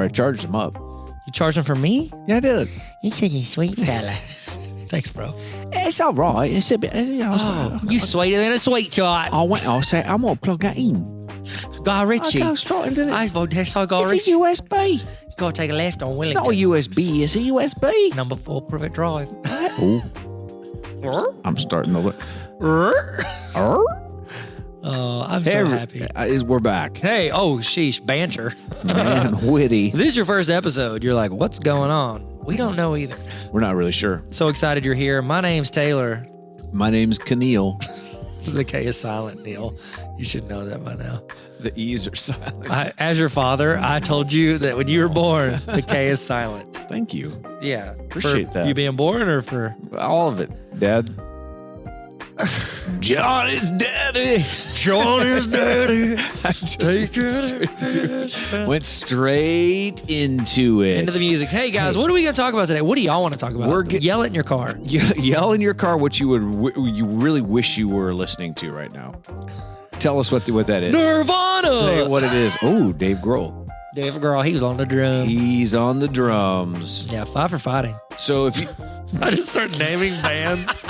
I charged him up. You charged him for me? Yeah, I did. You're such a sweet fella. Thanks, bro. It's all right. It's a bit. You sweeter than a sweet child. I'll say I'm gonna plug that in. Guy Ritchie. I go straight into it. I vote that's how Guy It's Ritchie. a USB. You gotta take a left on It's Wellington. not a USB. It's a USB. Number 4 Privet Drive. Oh, I'm starting to look. Oh, I'm so happy. We're back. Hey, oh, sheesh, banter. Man, witty. If this is your first episode, you're like, what's going on? We don't know either. We're not really sure. So excited you're here. My name's Taylor. My name's Keneal. The K is silent, Neil. You should know that by now. The E's are silent. As your father, I told you that when you were born, the K is silent. Thank you. Yeah. Appreciate that. You being born or for? All of it, Dad. John is daddy. John is daddy. Went straight into it. Into the music. Hey guys, what are we going to talk about today? What do y'all want to talk about? Yell it in your car. Yell in your car what you really wish you were listening to right now. Tell us what that is. Nirvana. Say what it is. Oh, Dave Grohl. Dave Grohl, he was on the drums. He's on the drums. Yeah, 5 for fighting. So if you, I just start naming bands.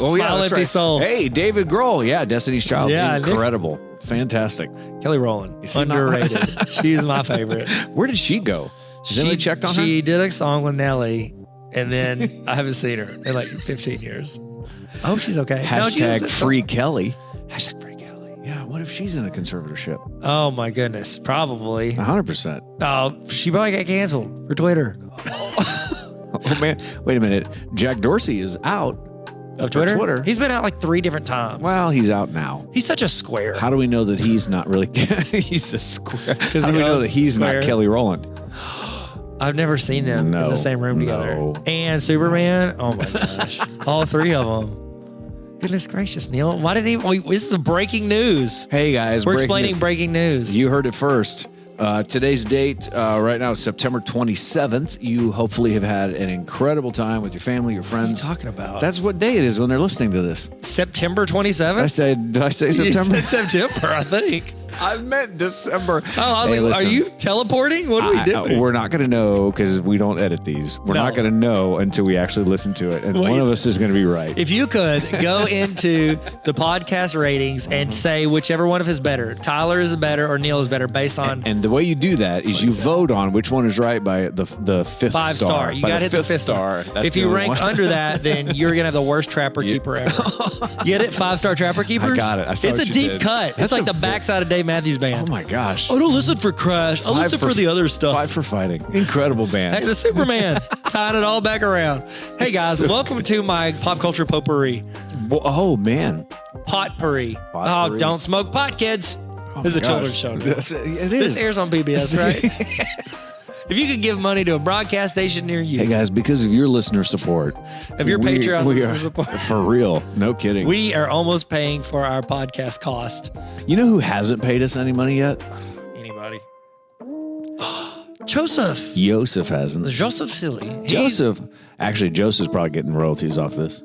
Oh yeah, Smile that's Empty right. Soul. Hey, David Grohl. Yeah, Destiny's Child. Yeah, incredible, fantastic. Kelly Rowland, underrated. She's my favorite. Where did she go? Has anybody checked on her? She did a song with Nelly, and then I haven't seen her in like 15 years. I hope she's okay. Hashtag free Kelly. Hashtag free Kelly. Yeah, what if she's in a conservatorship? Oh my goodness, probably. 100%. Oh, she probably got canceled for Twitter. Oh man, wait a minute. Jack Dorsey is out. Of Twitter? He's been out like 3 different times. Well, he's out now. He's such a square. How do we know that he's not really? He's a square. How do we know that he's not Kelly Rowland? I've never seen them in the same room together. And Superman. Oh my gosh. All 3 of them. Goodness gracious, Neil. Why didn't he? This is breaking news. Hey guys, we're explaining breaking news. You heard it first. Today's date right now is September 27th. You hopefully have had an incredible time with your family, your friends. What are you talking about? That's what day it is when they're listening to this. September 27th? Did I say September? You said September, I think. I meant December. Oh, I was like, are you teleporting? What are we doing? We're not going to know because we don't edit these. We're not going to know until we actually listen to it. And one of us is going to be right. If you could go into the podcast ratings and say whichever one of us is better, Tyler is better or Neil is better based on. And the way you do that is you vote on which one is right by the 5th 5 star. You got to hit the 5th star. If you rank under that, then you're going to have the worst Trapper Keeper ever. Get it? 5-star Trapper Keepers? I got it. I saw it's what a you deep did. cut. It's like the backside of Dave Matthews Band. Oh my gosh. I don't listen for Crash. I listen for the other stuff. 5 for fighting. Incredible band. Hey, the Superman. Tying it all back around. Hey guys, welcome to my pop culture potpourri. Oh man. Potpourri. Oh, don't smoke pot, kids. This is a children's show now. It is. This airs on PBS, right? If you could give money to a broadcast station near you. Hey guys, because of your listener support. Of your Patreon listener support. For real. No kidding. We are almost paying for our podcast cost. You know who hasn't paid us any money yet? Anybody? Joseph. Joseph hasn't. Joseph Silly. Joseph. Actually, Joseph's probably getting royalties off this.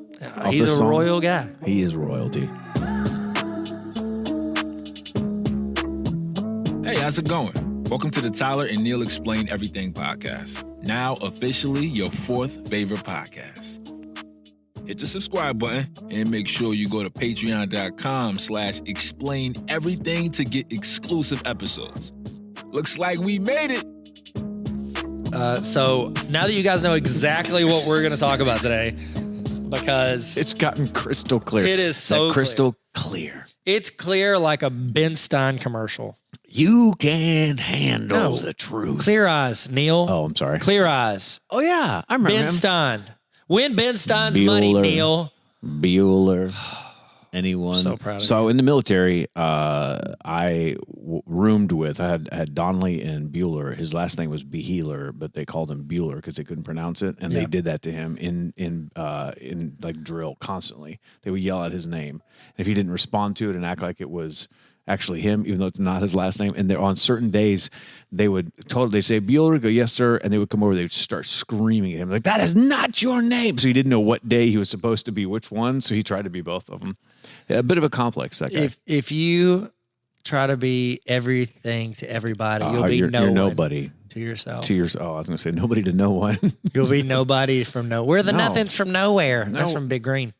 He's a royal guy. He is royalty. Hey, how's it going? Welcome to the Tyler and Neil Explain Everything podcast. Now officially your 4th favorite podcast. Hit the subscribe button and make sure you go to patreon.com/explain everything to get exclusive episodes. Looks like we made it. So now that you guys know exactly what we're going to talk about today, because it's gotten crystal clear. It is so crystal clear. It's clear like a Ben Stein commercial. You can handle the truth. Clear Eyes, Neil. Oh, I'm sorry. Clear Eyes. Oh, yeah. I remember Ben him. Stein. Win Ben Stein's Bueller. money, Neil. Bueller. Anyone. So proud of So you. in the military, roomed with, I had Donnelly and Bueller. His last name was Beheeler, but they called him Bueller because they couldn't pronounce it. And they did that to him in like drill constantly. They would yell out his name. And if he didn't respond to it and act like it was actually him, even though it's not his last name. And they're on certain days, they'd say, Bueller, go, yes, sir. And they would come over, they would start screaming at him, like, that is not your name. So he didn't know what day he was supposed to be which one. So he tried to be both of them. Yeah, a bit of a complex, that guy. If you try to be everything to everybody. You'll be you're one nobody to yourself. I was going to say nobody to no one. You'll be nobody from nowhere. We're the No. nothings from nowhere. No. That's from Big Green,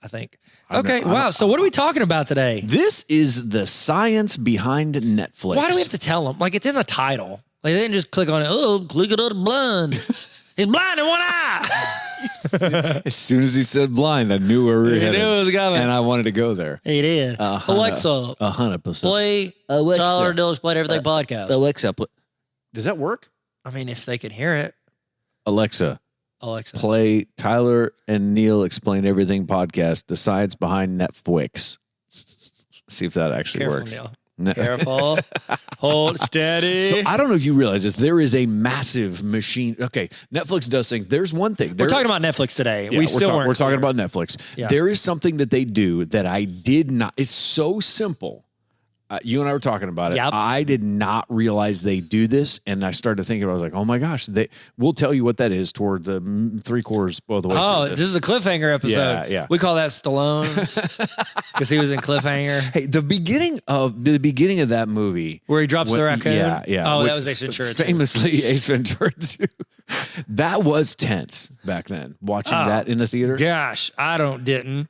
I think. I Okay, know- wow. So what are we talking about today? This is the science behind Netflix. Why do we have to tell them? Like, it's in the title. Like, they didn't just click on it. Oh, click it on the blind. He's blind in one eye. As soon as he said blind, I knew where we were headed. knew it was coming. And I wanted to go there. He did. Alexa, 100%. play Tyler Dill Explain Everything podcast. Alexa, does that work? I mean, if they could hear it. Alexa, play Tyler and Neil Explain Everything podcast, the science behind Netflix. See if that actually Careful, works. Neil. Careful. Hold steady. So I don't know if you realize this. There is a massive machine. Okay, Netflix does things. There's one thing. We're talking about Netflix today. Yeah, we're talking about Netflix. Yeah. There is something that they do that I did not. It's so simple. You and I were talking about it. Yep. I did not realize they do this, and I started thinking about it. I was like, "Oh my gosh!" We'll tell you what that is toward the 3/4 of the way. Oh, through this is a cliffhanger episode. Yeah. We call that Stallone's because he was in Cliffhanger. Hey, the beginning of that movie Where he drops the raccoon? Yeah. Oh, Which that was Ace Ventura, too. Famously, Ace Ventura 2. That was tense back then, watching that in the theater. Gosh, didn't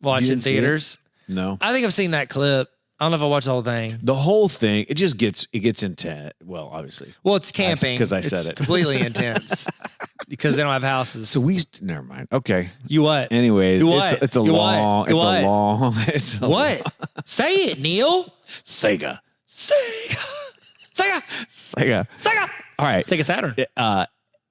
watch You in didn't see theaters. No. I think I've seen that clip. I don't know if I watched the whole thing. The whole thing, it gets intense. Well, obviously. Well, it's camping. Because I said it. Completely intense. Because they don't have houses. So never mind. Okay. You what? Anyways, You what? it's a You long, what? You what? it's a What? long- Say it, Neil. Sega. Sega. All right. Sega Saturn.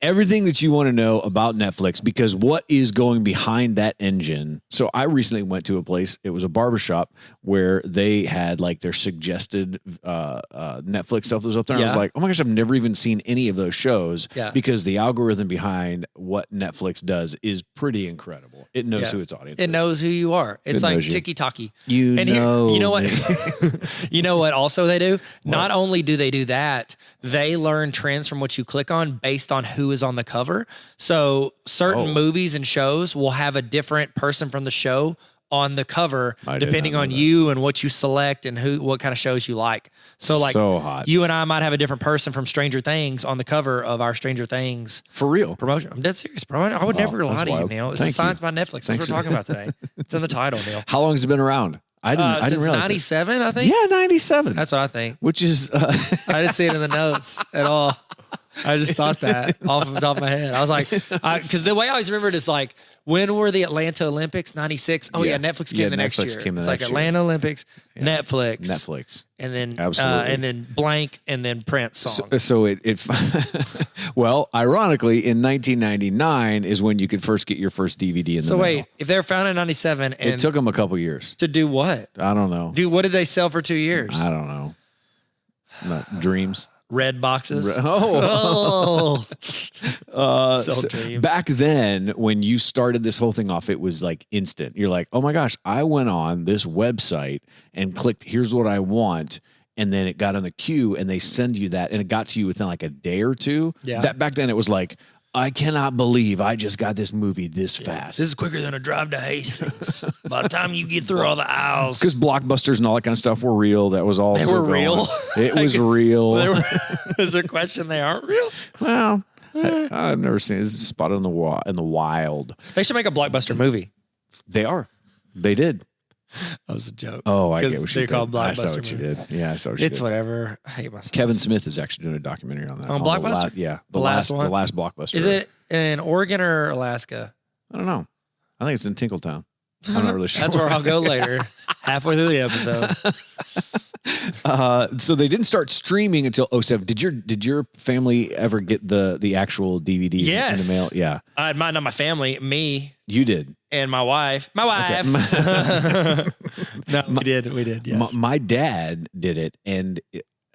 Everything that you want to know about Netflix, because what is going behind that engine. So I recently went to a place, it was a barbershop where they had like their suggested Netflix stuff that was up there. And I was like, oh my gosh, I've never even seen any of those shows because the algorithm behind what Netflix does is pretty incredible. It knows who its audience is. It knows who you are. It's like tiki-taki. You know what? You know what also they do? Not only do they do that, they learn trends from what you click on based on who is on the cover. So certain movies and shows will have a different person from the show on the cover, depending on you and what you select and what kind of shows you like. So like hot. You and I might have a different person from Stranger Things on the cover of our Stranger Things for real promotion. I'm dead serious, bro. I would never lie to you, Neil. It's Science by Netflix. That's what we're talking about today. It's in the title, Neil. How long has it been around? I didn't realize 97, I think. Yeah, 97. That's what I think. Which is I didn't see it in the notes at all. I just thought that off the top of my head. I was like, because the way I always remember it is like, when were the Atlanta Olympics? 96. Oh yeah, Netflix came the next year. It's like Atlanta Olympics, Netflix, and then absolutely, and then blank, and then Prince song. So it well, ironically, in 1999 is when you could first get your first DVD in the mail. So wait, if they were founded in 97, and it took them a couple years to do what? I don't know. What did they sell for 2 years? I don't know. Dreams. Red boxes. So dreams. back then, when you started this whole thing off, it was like instant. You're like, oh my gosh, I went on this website and clicked, here's what I want. And then it got on the queue and they send you that. And it got to you within like a day or two. Yeah. That back then it was like, I cannot believe I just got this movie this fast. This is quicker than a drive to Hastings. By the time you get through all the aisles. Because Blockbusters and all that kind of stuff were real. That was all. They were real? It was real. Is there a question they aren't real? Well, I've never seen it. It's spotted in the wild. They should make a Blockbuster movie. They are. They did. That was a joke. Oh, I get what you they're did. called Blockbuster. I saw what you did. Yeah, I saw what you did. It's whatever. I hate myself. Kevin Smith is actually doing a documentary on that. On Blockbuster? The last one. The last Blockbuster. Is it in Oregon or Alaska? I don't know. I think it's in Tinkletown. I'm not really sure. That's where I'll go later, halfway through the episode. So they didn't start streaming until 07. Did your family ever get the actual DVD in the mail? Yeah. Not my family, me. You did. And my wife. Okay. No, we did. Yes. My dad did it, and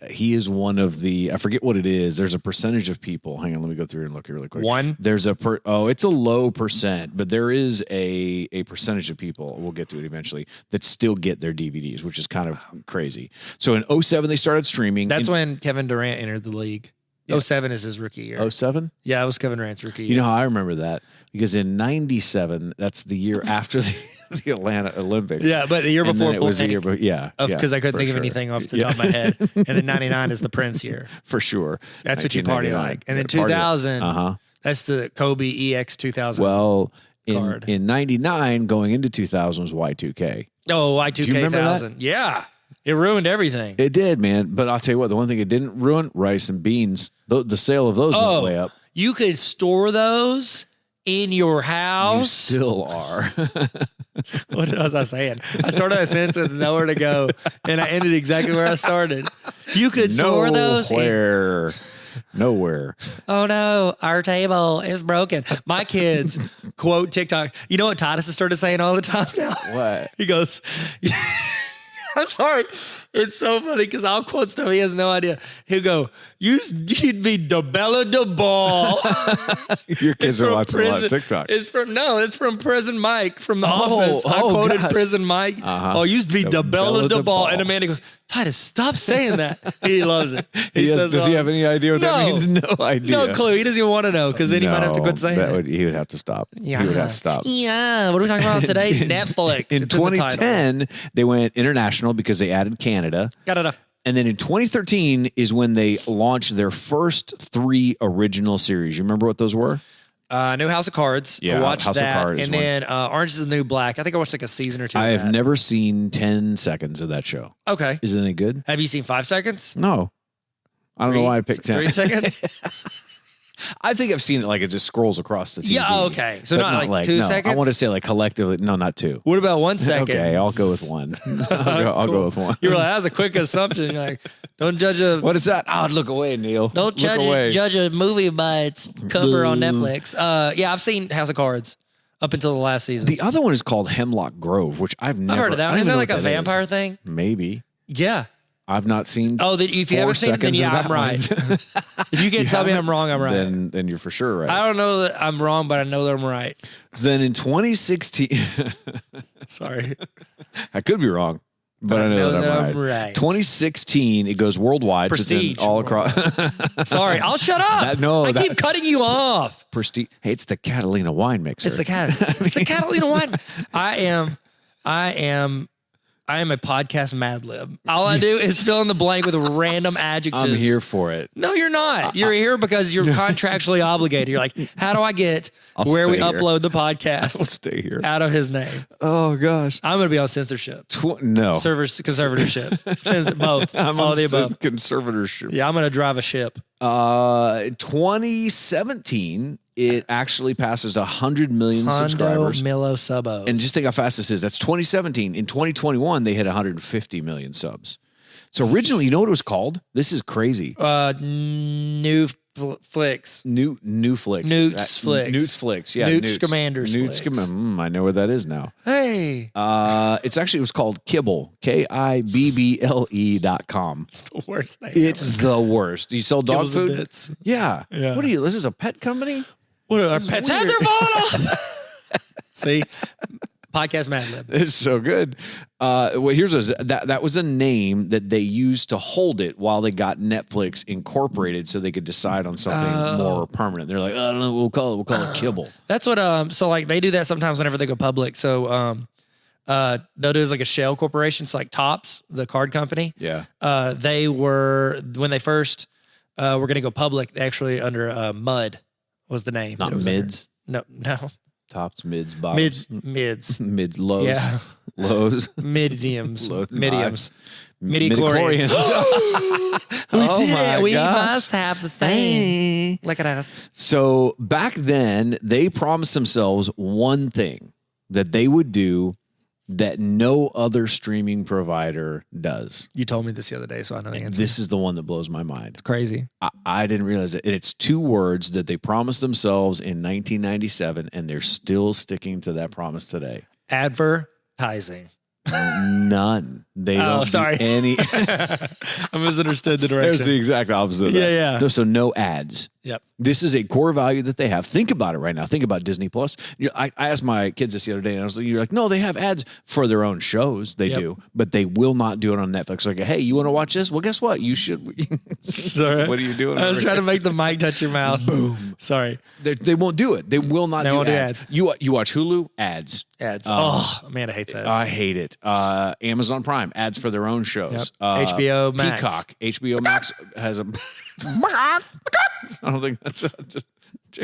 he is one of the, I forget what it is. There's a percentage of people. Hang on, let me go through and look here really quick. There's it's a low percent, but there is a percentage of people, we'll get to it eventually, that still get their DVDs, which is kind of crazy. So in 07, they started streaming. That's when Kevin Durant entered the league. Yeah. 07 is his rookie year. 07? Yeah, it was Kevin Durant's rookie year. You know how I remember that? Because in 97, that's the year after the Atlanta Olympics. Yeah, but the year And before then it was the year, because I couldn't for think of sure. anything off the top of my head. And then 99 is the Prince year. For sure. That's what you party 1999. like. And then Party like- 2000, that's the Kobe EX 2000. Well, card. in 99, going into 2000 was Y2K. Oh, Y2K Do you remember that? 1000. Yeah. It ruined everything. It did, man. But I'll tell you what, the one thing it didn't ruin, rice and beans. The sale of those went way up. You could store those in your You house. still are. What was I saying? I started a sentence with nowhere to go, and I ended exactly where I started. You could store those. Nowhere. Oh no, our table is broken. My kids quote TikTok. You know what Titus has started saying all the time now? What? He goes, I'm sorry. It's so funny because I'll quote stuff. He has no idea. He'll go, you'd be the Bella de Ball. Your kids are watching a lot of TikTok. It's from Prison Mike from The Office. I quoted gosh. Prison Mike. Oh, used to be the Bella de Ball. And Amanda goes, Titus, stop saying that. He loves it. Does he have any idea what that means? No idea. No clue. He doesn't even want to know because then he might have to quit saying it. He would have to stop. Yeah. He would have to stop. Yeah. What are we talking about today? Netflix. In It's the title. 2010, they went international because they added Canada. Canada. And then in 2013 is when they launched their first 3 original series. You remember what those were? New House of Cards. Yeah, I watched House of that. Cards And one. then Orange is the New Black. I think I watched like a season or two. I of have that. never seen 10 seconds of that show. Okay. Is it any good? Have you seen 5 seconds? No. I don't know why I picked 10. 3 seconds? I think I've seen it like it just scrolls across the TV. Yeah, okay. So But not like 2 no, seconds? I want to say like collectively. No, not 2. What about 1 second? Okay, I'll go with 1. I'll go with 1. You were like, that was a quick assumption. You're like, don't judge a What is that? Oh, look away, Neil. don't Look away. judge a movie by its cover on Boo. Netflix. Yeah, I've seen House of Cards up until the last season. The other one is called Hemlock Grove, which I've never I've heard of that. I don't Isn't even that know like what a that is. vampire thing? Maybe. Yeah. I've not seen. Oh, if you 4 haven't seen it, then seconds yeah, of I'm that right. one. If you can't tell me I'm wrong, I'm right. Then you're for sure right. I don't know that I'm wrong, but I know that I'm right. So then in 2016, Sorry. I could be wrong, but I know that I'm right. 2016, it goes worldwide. Prestige. It's in all across. Sorry, I'll shut up. I keep cutting you off. Prestige. Hey, it's the Catalina wine mixer. It's the Catalina wine. I am a podcast Mad Lib. All I do is fill in the blank with random adjectives. I'm here for it. No, you're not. You're here because you're contractually obligated. You're like, how do I get where we stay here. upload the podcast I'll stay here. out of his name? Oh gosh. I'm going to be on censorship. No. Conservatorship. Both. I'm all on the above. Conservatorship. Yeah, I'm going to drive a ship. 2017, it actually passes 100 million subscribers. Milo Subos. And just think how fast this is. That's 2017. In 2021, they hit 150 million subs. So originally, you know what it was called? This is crazy. New Flicks. New Flicks. Newt's Flicks. Newt's Flicks. Yeah. Newt's Commander's Newt's Flicks. I know where that is now. Hey. It was called Kibble. KIBBLE.com. It's the worst name. It's the worst. You sell dog Kibbles and food? Bits. Yeah. Yeah. What are you? This is a pet company? What are our pets' heads are falling off? See? Podcast Mad Lib. It's so good. Well, that was a name that they used to hold it while they got Netflix incorporated, so they could decide on something more permanent. They're like, I don't know, we'll call it Kibble. That's what so like they do that sometimes whenever they go public. So they'll do is like a shell corporation. So like Topps, the card company. Yeah. They were when they first were gonna go public, actually under Mud was the name. Not that it was Mids. under. No. Tops, mids, bottoms. Mids. Mids, lows. Yeah. Lows. Midiums. Lows, Midiums. Midichlorians. We must have the same. Look at us. So back then, they promised themselves one thing that they would do that no other streaming provider does. You told me this the other day, so I know the answer. This is the one that blows my mind. It's crazy. I didn't realize it. It's 2 words that they promised themselves in 1997, and they're still sticking to that promise today. Advertising. None. They don't do sorry. any. I misunderstood the direction. There's the exact opposite of that. Yeah. No, so no ads. Yep. This is a core value that they have. Think about it right now. Think about Disney Plus. I asked my kids this the other day, and I was like, "You're like, no, they have ads for their own shows. They do, but they will not do it on Netflix. Like, hey, you want to watch this? Well, guess what? You should. All right. What are you doing? I was trying to make the mic touch your mouth. Boom. Sorry. They won't do it. They will not do ads. You watch Hulu? Ads. Amanda hates ads. I hate it. Amazon Prime, ads for their own shows. Yep. HBO Max. Peacock. HBO Max has a... I don't think that's...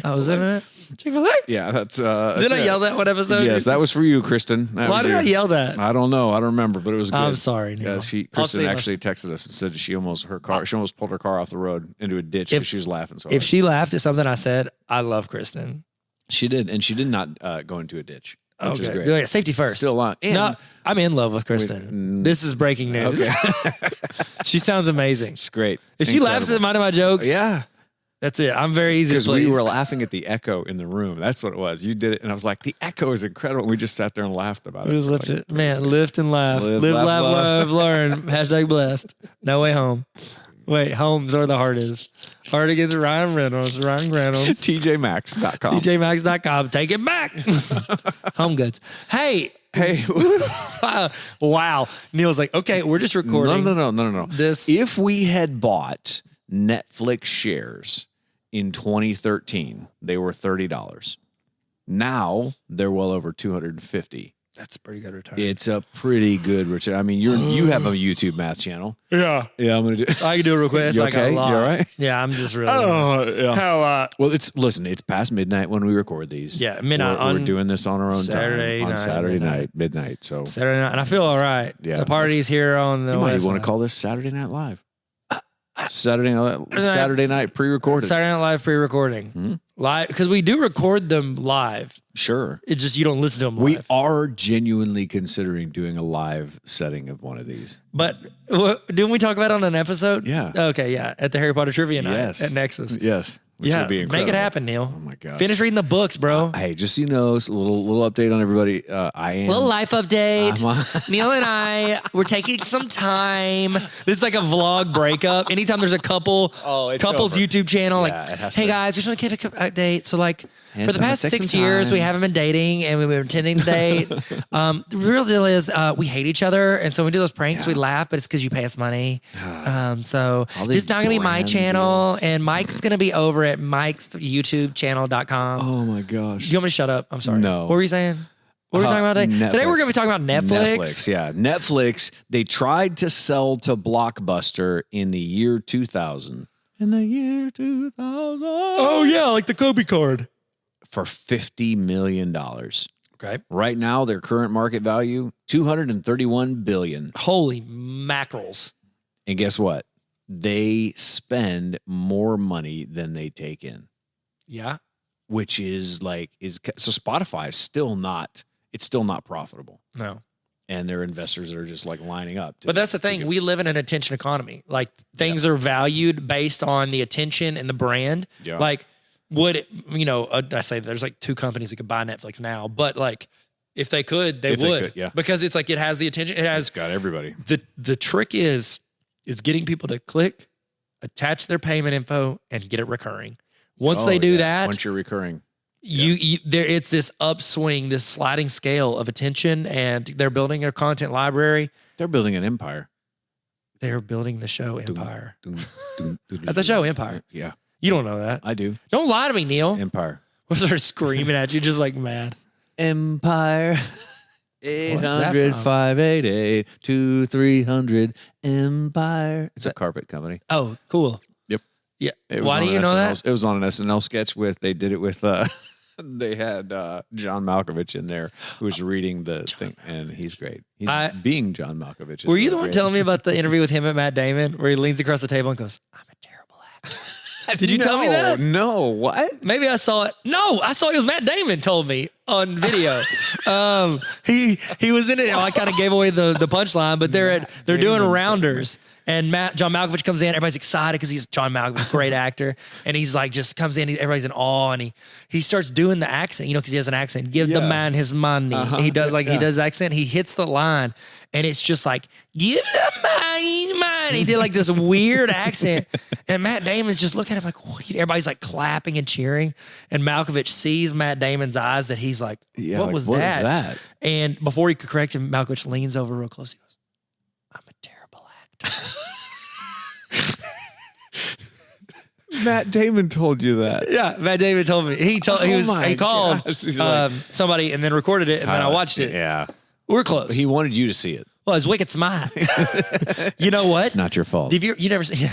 Oh, was that it? Chick-fil-A? Yeah, that's... Did I yell that one episode? Yes, that was for you, Kristen. Why did I yell that? I don't know. I don't remember, but it was good. I'm sorry, Neil. Yeah, Kristen actually texted us and said she almost pulled her car off the road into a ditch because she was laughing so hard. If she laughed at something I said, I love Kristen. She did, and she did not go into a ditch, which is great. Yeah, safety first. Still on. No, I'm in love with Kristen. This is breaking news. Okay. She sounds amazing. It's great. If she laughs at one of my jokes, yeah. That's it. I'm very easy to please. Because we were laughing at the echo in the room. That's what it was. You did it, and I was like, the echo is incredible. And we just sat there and laughed about it. We just lifted, man, lift and laugh. Live, laugh, love, learn. # blessed. No way home. Wait, homes are the hardest. Hard against Ryan Reynolds. TJMax.com. TJMax.com. Take it back. Home goods. Hey. Wow. Neil's like, okay, we're just recording. No. If we had bought Netflix shares in 2013, they were $30. Now they're well over $250. That's a pretty good return. It's a pretty good return. I mean, you have a YouTube math channel. Yeah. I'm gonna do. I can do it real quick. It's like a lot. You all right? Yeah, I'm just really. How? Well, it's past midnight when we record these. Yeah, midnight. We're doing this on our own Saturday time night, on Saturday night, midnight. So Saturday night, and I feel all right. Yeah, the party's here on the. You might want to call this Saturday Night Live. Saturday night pre-recorded. Saturday Night Live pre-recording. Live, because we do record them live. Sure. It's just you don't listen to them live. We are genuinely considering doing a live setting of one of these. But didn't we talk about it on an episode? Yeah. Okay, yeah. At the Harry Potter Trivia Night at Nexus. Yes. Which would be make it happen, Neil. Oh my God! Finish reading the books, bro. Hey, just so you know, it's a little update on everybody. Little life update. Neil and I, we're taking some time. This is like a vlog breakup. Anytime there's a couple's YouTube channel, hey guys, we just want to give an update. So for the past 6 years, we haven't been dating and we were intending to date. The real deal is we hate each other, and so when we do those pranks, we laugh, but it's because you pay us money. So this is not gonna be my channel, and Mike's gonna be over at Mike's YouTube channel.com. Oh my gosh. Do you want me to shut up? I'm sorry. No. What were you saying? What were we talking about today? Netflix. Today we're going to be talking about Netflix. Netflix, they tried to sell to Blockbuster in the year 2000. In the year 2000. Oh, yeah, like the Kobe card. For $50 million. Okay. Right now, their current market value, $231 billion. Holy mackerels. And guess what? They spend more money than they take in. Yeah. Which is so Spotify is still not profitable. No. And their investors are just lining up. But that's the thing. We live in an attention economy. Things are valued based on the attention and the brand. Yeah. I say there's 2 companies that could buy Netflix now, but if they could, they would. Because it's it has the attention. It's got everybody. The trick is getting people to click, attach their payment info, and get it recurring. Once they do that, once you're recurring, it's this upswing, this sliding scale of attention, and they're building a content library. They're building an empire. They're building the show Empire. That's a show, Empire. Yeah. You don't know that. I do. Don't lie to me, Neil. Empire. We'll start screaming at you just mad. Empire. 800-588-2300 Empire. It's a carpet company. Oh, cool. Yep. Yeah. Why do you know that? It was on an SNL sketch they did it with they had John Malkovich in there who was reading the thing, and he's great. He's being John Malkovich. Were you the one telling me about the interview with him and Matt Damon where he leans across the table and goes, "I'm a terrible actor"? Did you tell me that? No, what? Maybe I saw it. No, I saw it was Matt Damon told me on video. He was in it. I kind of gave away the punchline, but they're doing rounders. And John Malkovich comes in. Everybody's excited because he's John Malkovich, great actor. And he's just comes in. Everybody's in awe, and he starts doing the accent, because he has an accent. Give the man his money. He does he does accent. He hits the line, and it's just give the man his money. He did this weird accent, and Matt Damon's just looking at him what? Everybody's clapping and cheering, and Malkovich sees Matt Damon's eyes that he's what was that? And before he could correct him, Malkovich leans over real close. He goes, "I'm a terrible actor." Matt Damon told you that? Yeah, Matt Damon told me. He called like, somebody and then recorded it, and then I watched it. Yeah. We're close. He wanted you to see it. Well, it's wicked smart. You know what? It's not your fault. Did you never see?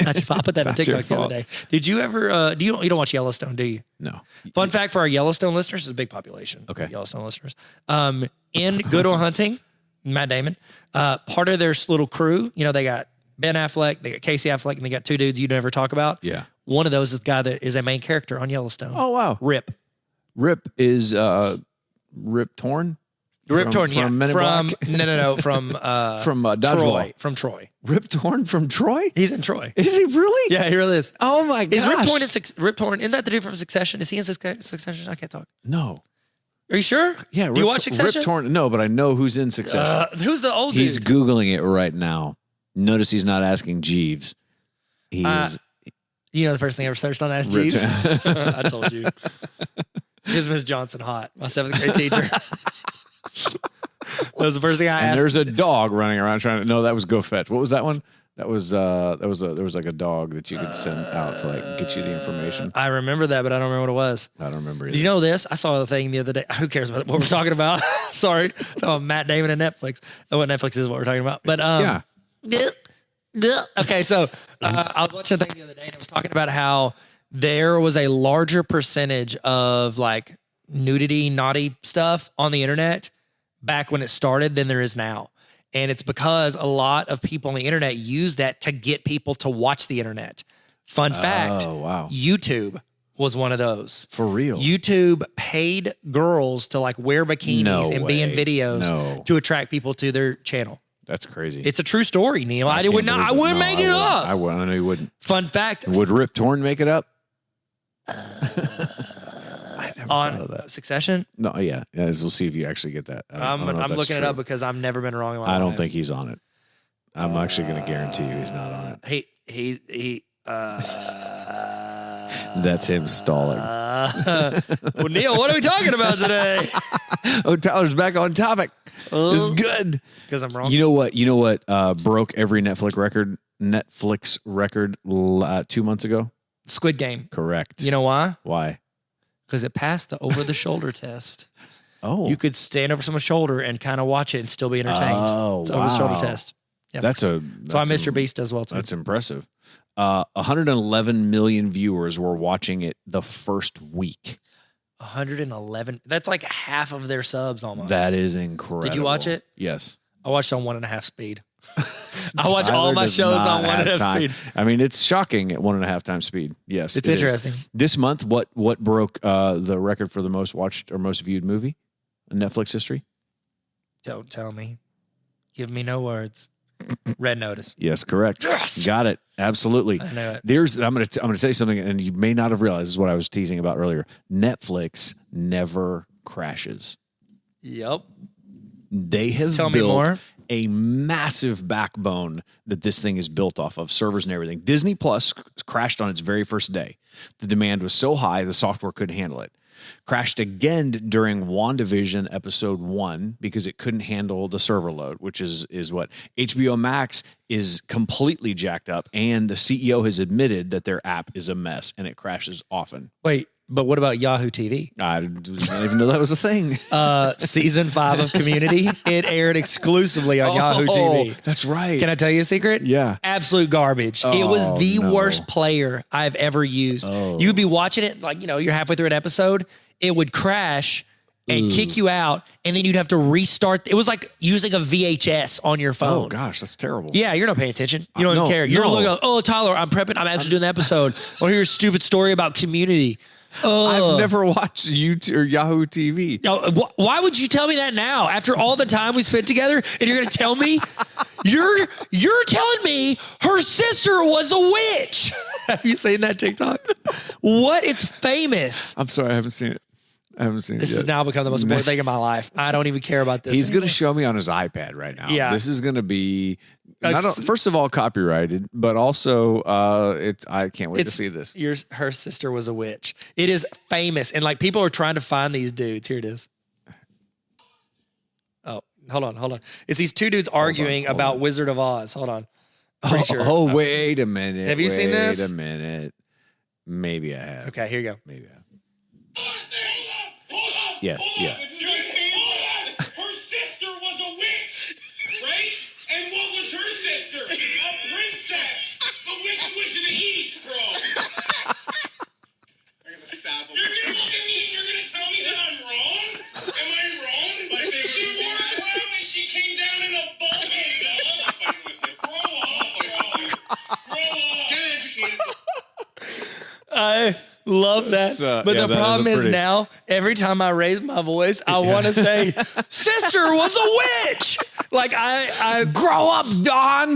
Not your fault. I put that on TikTok the other day. Did you ever? You don't watch Yellowstone, do you? No. Fun fact for our Yellowstone listeners, it's a big population. Okay. Yellowstone listeners. In Good Will Hunting, Matt Damon, part of their little crew. You know, they got Ben Affleck, they got Casey Affleck, and they got two dudes you never talk about. Yeah. One of those is the guy that is a main character on Yellowstone. Oh wow. Rip. Rip is Rip Torn. Rip Torn, yeah. Men in From Black? no, from Dodgeball. Troy. From Troy. Rip Torn from Troy? He's in Troy. Is he really? Yeah, he really is. Oh my gosh. Is Rip Torn? Isn't that the dude from Succession? Is he in Succession? I can't talk. No. Are you sure? Yeah. Do you watch Succession? Rip Torn. No, but I know who's in Succession. Who's the old He's dude? Googling it right now. Notice he's not asking Jeeves. He is. You know the first thing I ever searched on Ask Rip Jeeves? I told you. Is Miss Johnson hot? My 7th grade teacher. That was the first thing I asked. And there's a dog running around trying to. No, that was Go Fetch. What was that one? There was like a dog that you could send out to like get you the information. I remember that, but I don't remember what it was. I don't remember either. Do you know this? I saw a thing the other day. Who cares about what we're talking about? Sorry. Matt Damon and Netflix. What Netflix is what we're talking about. But yeah. Okay, so I was watching a thing the other day and it was talking about how there was a larger percentage of like nudity, naughty stuff on the internet back when it started than there is now. And it's because a lot of people on the internet use that to get people to watch the internet. Fun fact. Oh, wow. YouTube was one of those. For real. YouTube paid girls to like wear bikinis and be in videos to attract people to their channel. That's crazy. It's a true story, Neil. I wouldn't make it up. I know you wouldn't. Fun fact. Would Rip Torn make it up? On Succession? No, yeah. We'll see if you actually get that. I'm looking it up because I've never been wrong in my life. I don't think he's on it. I'm actually going to guarantee you he's not on it. He That's him stalling. Well, Neil, what are we talking about today? Oh, Tyler's back on topic. This is good. Because I'm wrong. You know what broke every Netflix record 2 months ago? Squid Game. Correct. You know why? Why? Because it passed the over-the-shoulder test. Oh. You could stand over someone's shoulder and kind of watch it and still be entertained. Oh, it's over-the-shoulder test. Yep. So why Mr. Beast does well too. That's impressive. 111 million viewers were watching it the first week. 111. That's like half of their subs almost. That is incredible. Did you watch it? Yes. I watched it on 1.5 speed. I watch all my shows on 1.5 speed. I mean, it's shocking at 1.5 times speed. Yes, it's interesting. This month, what broke the record for the most watched or most viewed movie in Netflix history? Don't tell me. Give me no words. Red Notice. Yes, correct. Yes! Got it. Absolutely. I know it. I'm gonna tell you something, and you may not have realized. This is what I was teasing about earlier. Netflix never crashes. Yep. They have built a massive backbone that this thing is built off of, servers and everything. Disney Plus crashed on its very first day. The demand was so high, the software couldn't handle it. Crashed again during WandaVision episode 1 because it couldn't handle the server load, which is what HBO Max is completely jacked up. And the CEO has admitted that their app is a mess and it crashes often. Wait. But what about Yahoo TV? I didn't even know that was a thing. Season 5 of Community, it aired exclusively on Yahoo TV. That's right. Can I tell you a secret? Yeah. Absolute garbage. It was the worst player I've ever used. You would be watching it, like, you're halfway through an episode, it would crash and kick you out, and then you'd have to restart. It was like using a VHS on your phone. Oh, gosh, that's terrible. Yeah, you're not paying attention. You don't even care. You're looking, oh, Tyler, I'm prepping. I'm actually doing the episode. I want to hear your stupid story about Community. I've never watched YouTube or Yahoo TV. Why would you tell me that now? After all the time we spent together, and you're going to tell me? You're telling me her sister was a witch. Have you seen that TikTok? What? It's famous. I'm sorry, I haven't seen it. This has now become the most important thing in my life. I don't even care about this. He's going to show me on his iPad right now. Yeah. This is going to be, first of all, copyrighted, but also I can't wait to see this. Her sister was a witch. It is famous. And like people are trying to find these dudes. Here it is. Oh, hold on. It's these two dudes arguing about Wizard of Oz. Hold on. Wait a minute. Have you seen this? Wait a minute. Maybe I have. Okay, here you go. Maybe I have. Hold on. Yes, Hold on. yeah. Hold on. Her sister was a witch, right? And what was her sister? A princess. The Wicked Witch of the East, bro. I'm gonna stop him. You're gonna look at me and you're gonna tell me that I'm wrong? Am I wrong? She wore a crown and she came down in a bubble, dog. Grow up. Get educated. I love that. But yeah, the that problem is pretty- now, every time I raise my voice, I want to say, sister was a witch. Like I Grow up, Don.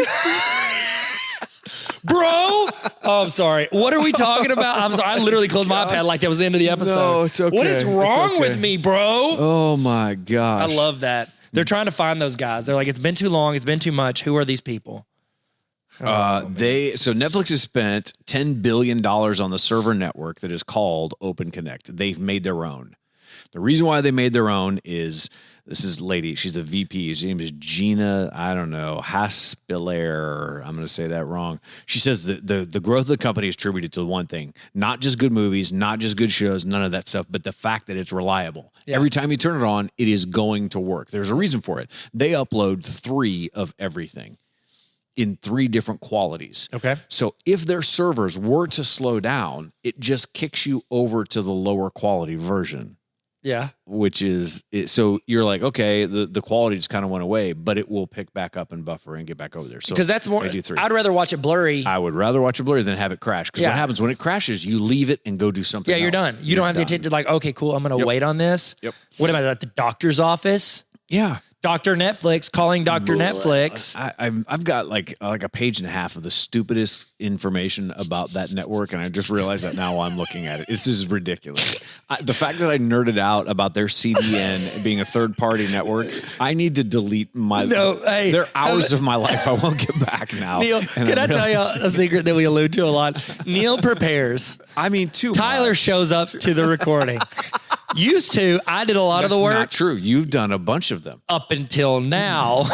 bro. Oh, I'm sorry. What are we talking about? I'm sorry. I literally closed my iPad like that was the end of the episode. No, it's okay. What is wrong It's okay. with me, bro? Oh my gosh. I love that. They're trying to find those guys. They're like, it's been too long. It's been too much. Who are these people? So Netflix has spent $10 billion on the server network that is called Open Connect. They've made their own. The reason why they made their own is this is lady. She's a VP. Her name is Gina. I don't know Haspiller. I'm going to say that wrong. She says the growth of the company is attributed to one thing: not just good movies, not just good shows, none of that stuff, but the fact that it's reliable. Yeah. Every time you turn it on, it is going to work. There's a reason for it. They upload 3 of everything in 3 different qualities. Okay. So if their servers were to slow down, it just kicks you over to the lower quality version, Yeah. which is so you're like, okay, the quality just kind of went away, but it will pick back up and buffer and get back over there. So Because that's more, they do 3. I'd rather watch it blurry. I would rather watch it blurry than have it crash. Because Yeah. what happens when it crashes, you leave it and go do something Yeah, you're else. done. You don't have the attention to like, okay, cool. I'm going to Yep. wait on this. Yep. What am I at the doctor's office? Yeah. Dr. Netflix calling Dr. Netflix. I've got like a page and a half of the stupidest information about that network, and I just realized that now while I'm looking at it. This is ridiculous. The fact that I nerded out about their CDN being a third-party network, I need to delete my. No, hey, they're hours of my life I won't get back now. Neil, And can I tell you realizing- a secret that we allude to a lot? Neil prepares. I mean, too Tyler much. shows up to the recording. Used to, I did a lot of the That's work. not true. You've done a bunch of them. Up until now.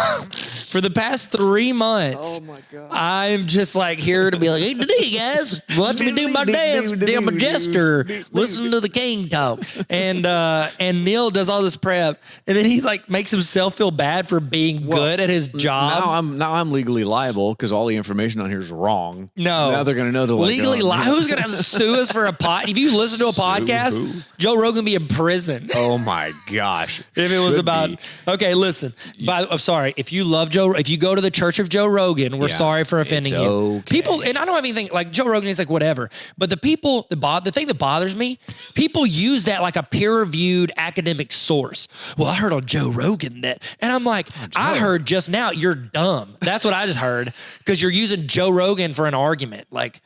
For the past 3 months, my god! I'm just like here to be like, hey, today, guys, watch me do my dance, damn a jester, listen to the king talk, and Neil does all this prep, and then he like makes himself feel bad for being good at his job. Now I'm legally liable because all the information on here is wrong. No. Now they're gonna know Legally who's gonna have to sue us for a pod? If you listen to a Sue podcast, who? Joe Rogan be in prison. Oh my gosh! If it was Should about, be. okay, listen, I'm sorry. If you love Joe, if you go to the Church of Joe Rogan, we're Yeah, sorry for offending it's you. okay. People, and I don't have anything like Joe Rogan is like whatever, but the people, the thing that bothers me, people use that like a peer-reviewed academic source. Well, I heard on Joe Rogan that, and I'm like, I heard just now, you're dumb. That's what I just heard because you're using Joe Rogan for an argument. Like,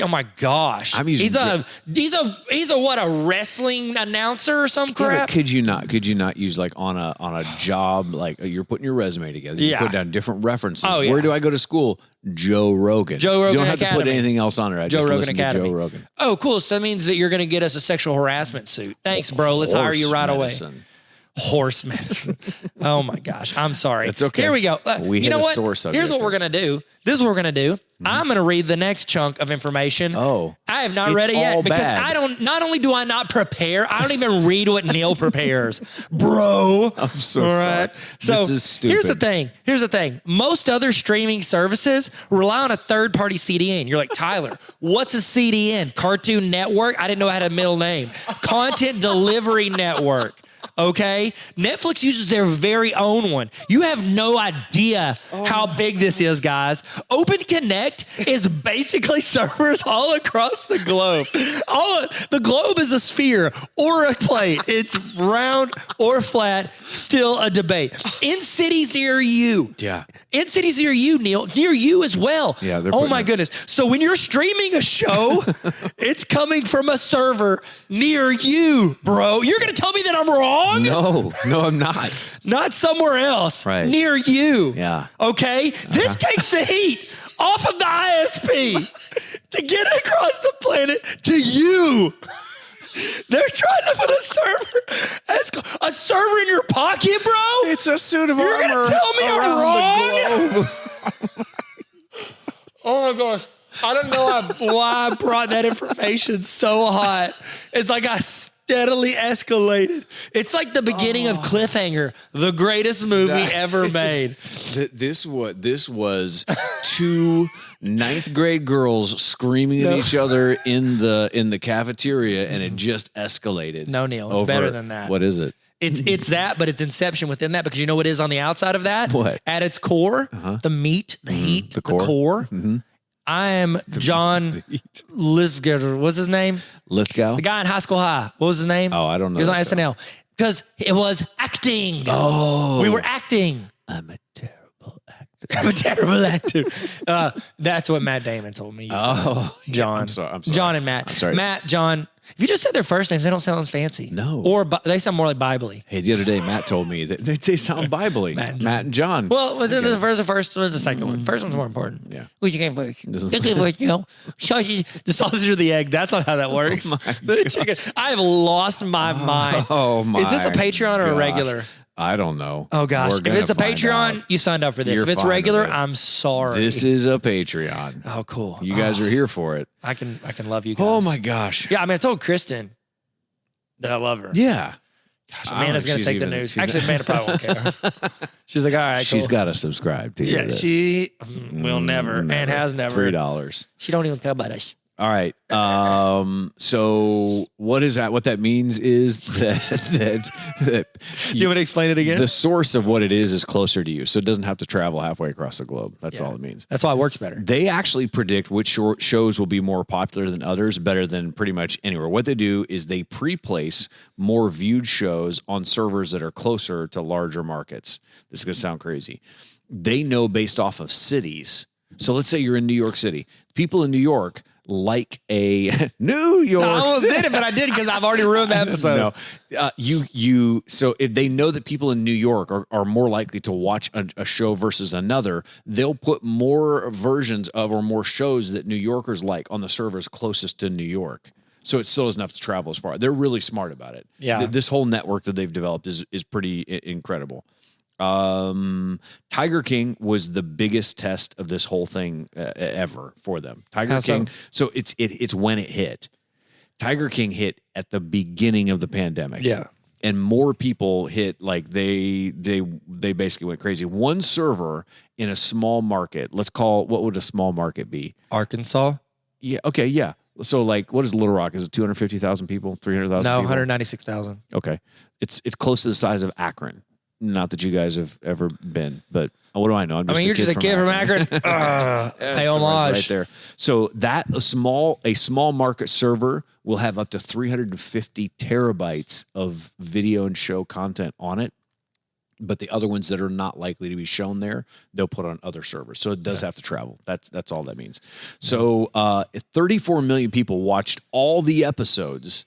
oh my gosh, I'm using he's a what, a wrestling announcer or some Yeah, but crap. could you not use like on a job, like you're putting your resume together, you Yeah. put down different references. Oh, yeah. Where do I go to school? Joe Rogan. Joe Rogan You don't have to put Academy. anything else on there. I Joe just Rogan listen Academy. to Joe Rogan. Oh, cool. So that means that you're going to get us a sexual harassment suit. Thanks, bro. Let's hire you right away. Medicine. Horse medicine. Oh my gosh. I'm sorry. It's okay. Here we go. We you hit know a what? sore subject Here's what there. we're going to do. This is what we're going to do. I'm going to read the next chunk of information. Oh. I have not It's read it yet all because bad. not only do I not prepare, I don't even read what Neil prepares. Bro. I'm so All right. sorry. So This is stupid. Here's the thing. Most other streaming services rely on a third-party CDN. You're like, Tyler, what's a CDN? Cartoon Network? I didn't know it had a middle name. Content Delivery Network. Okay? Netflix uses their very own one. You have no idea how big this is, guys. Open Connect is basically servers all across the globe. The globe is a sphere or a plate. It's round or flat, still a debate. In cities near you. Yeah. In cities near you, Neil, near you as well. Yeah, they're oh putting my it- goodness. So when you're streaming a show, it's coming from a server near you, bro. You're going to tell me that I'm wrong? No, I'm not. Not somewhere else. Right. Near you. Yeah. Okay? This takes the heat off of the ISP to get across the planet to you. They're trying to put a server in your pocket, bro? It's a suit of You're armor. gonna tell me I'm around wrong? the globe. Oh my gosh. I don't know why I brought that information so hot. It's like I steadily escalated. It's like the beginning of Cliffhanger, the greatest movie ever made. This was two 9th grade girls screaming at each other in the cafeteria, and it just escalated. No, Neil, it's better than that. What is it? It's that, but it's Inception within that, because you know what is on the outside of that? What? At its core, the meat, the heat, the core. I am John Lithgow. What's his name? Lithgow? The guy in High School High. What was his name? Oh, I don't know. He was on SNL. Because it was acting. Oh. We were acting. I'm a terrible actor. I'm a terrible actor. That's what Matt Damon told me. John. I'm sorry. John and Matt. I'm sorry. Matt, John. If you just said their first names, they don't sound as fancy. No. Or they sound more like Bible-y. Hey, the other day, Matt told me that they sound Bible-y. Matt and John. Well, the first or the second one. First one's more important. Yeah. Well, you can't put, you know, sausage, the sausage or the egg. That's not how that works. The chicken. I've lost my mind. Oh, my Is this a Patreon or a gosh. regular? I don't know. Oh, gosh. We're If gonna it's a find Patreon, out. you signed up for this. You're If it's fine regular, with it. I'm sorry. This is a Patreon. Oh, cool. You guys are here for it. I can love you guys. Oh, my gosh. Yeah, I mean, I told Kristen that I love her. Yeah. Gosh, Amanda's going to take the news. she's- Actually, Amanda probably won't care. She's like, all right, She's cool. got to subscribe to Yeah, this. she will never and has never. $3. She don't even care about us. All right. So what is that? What that means is that You want to explain it again? the source of what it is closer to you, so it doesn't have to travel halfway across the globe. That's all it means. That's why it works better. They actually predict which shows will be more popular than others, better than pretty much anywhere. What they do is they pre-place more viewed shows on servers that are closer to larger markets. This is going to sound crazy. They know based off of cities. So let's say you're in New York City. People in New York like a New York. I almost City. did it, but I didn't because I've already ruined the episode. No, so if they know that people in New York are more likely to watch a show versus another, they'll put more versions of or more shows that New Yorkers like on the servers closest to New York. So it still doesn't have to travel as far. They're really smart about it. Yeah. This whole network that they've developed is pretty incredible. Tiger King was the biggest test of this whole thing ever for them. Tiger King. So it's when it hit. Tiger King hit at the beginning of the pandemic. Yeah. And more people hit, like they basically went crazy. One server in a small market. Let's call, what would a small market be? Arkansas? Yeah. Okay. Yeah. So like, what is Little Rock? Is it 250,000 people? 300,000? No, people? 196,000. Okay. It's close to the size of Akron. Not that you guys have ever been, but what do I know? You're just a kid from Akron. Pay homage. Right there. So that a small market server will have up to 350 terabytes of video and show content on it. But the other ones that are not likely to be shown there, they'll put on other servers. So it does have to travel. That's all that means. So 34 million people watched all the episodes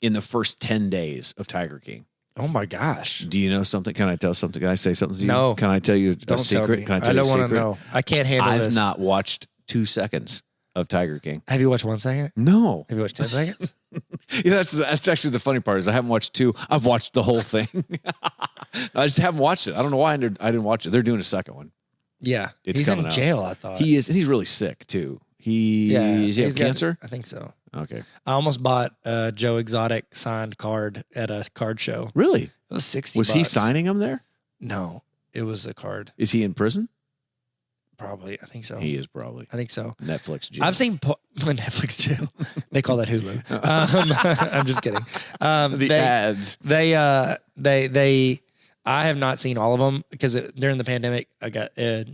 in the first 10 days of Tiger King. Oh my gosh. Do you know something? Can I tell something? Can I say something to you? No. Can I tell you Don't a secret? tell me. Can I tell you a don't secret? want to know. I can't handle this. I've not watched 2 seconds of Tiger King. Have you watched 1 second? No. Have you watched 10 seconds? Yeah, that's actually the funny part is I haven't watched 2. I've watched the whole thing. I just haven't watched it. I don't know why I didn't watch it. They're doing a second one. Yeah. It's he's coming in out. jail, I thought. He is, and he's really sick too. Does he have cancer? I think so. Okay. I almost bought a Joe Exotic signed card at a card show. Really? It was 60 Was he signing them there? No, it was a card. Is he in prison? Probably. I think so. He is probably. I think so. Netflix jail. I've seen Netflix jail. They call that Hulu. I'm just kidding. the ads. I have not seen all of them because during the pandemic, I got, I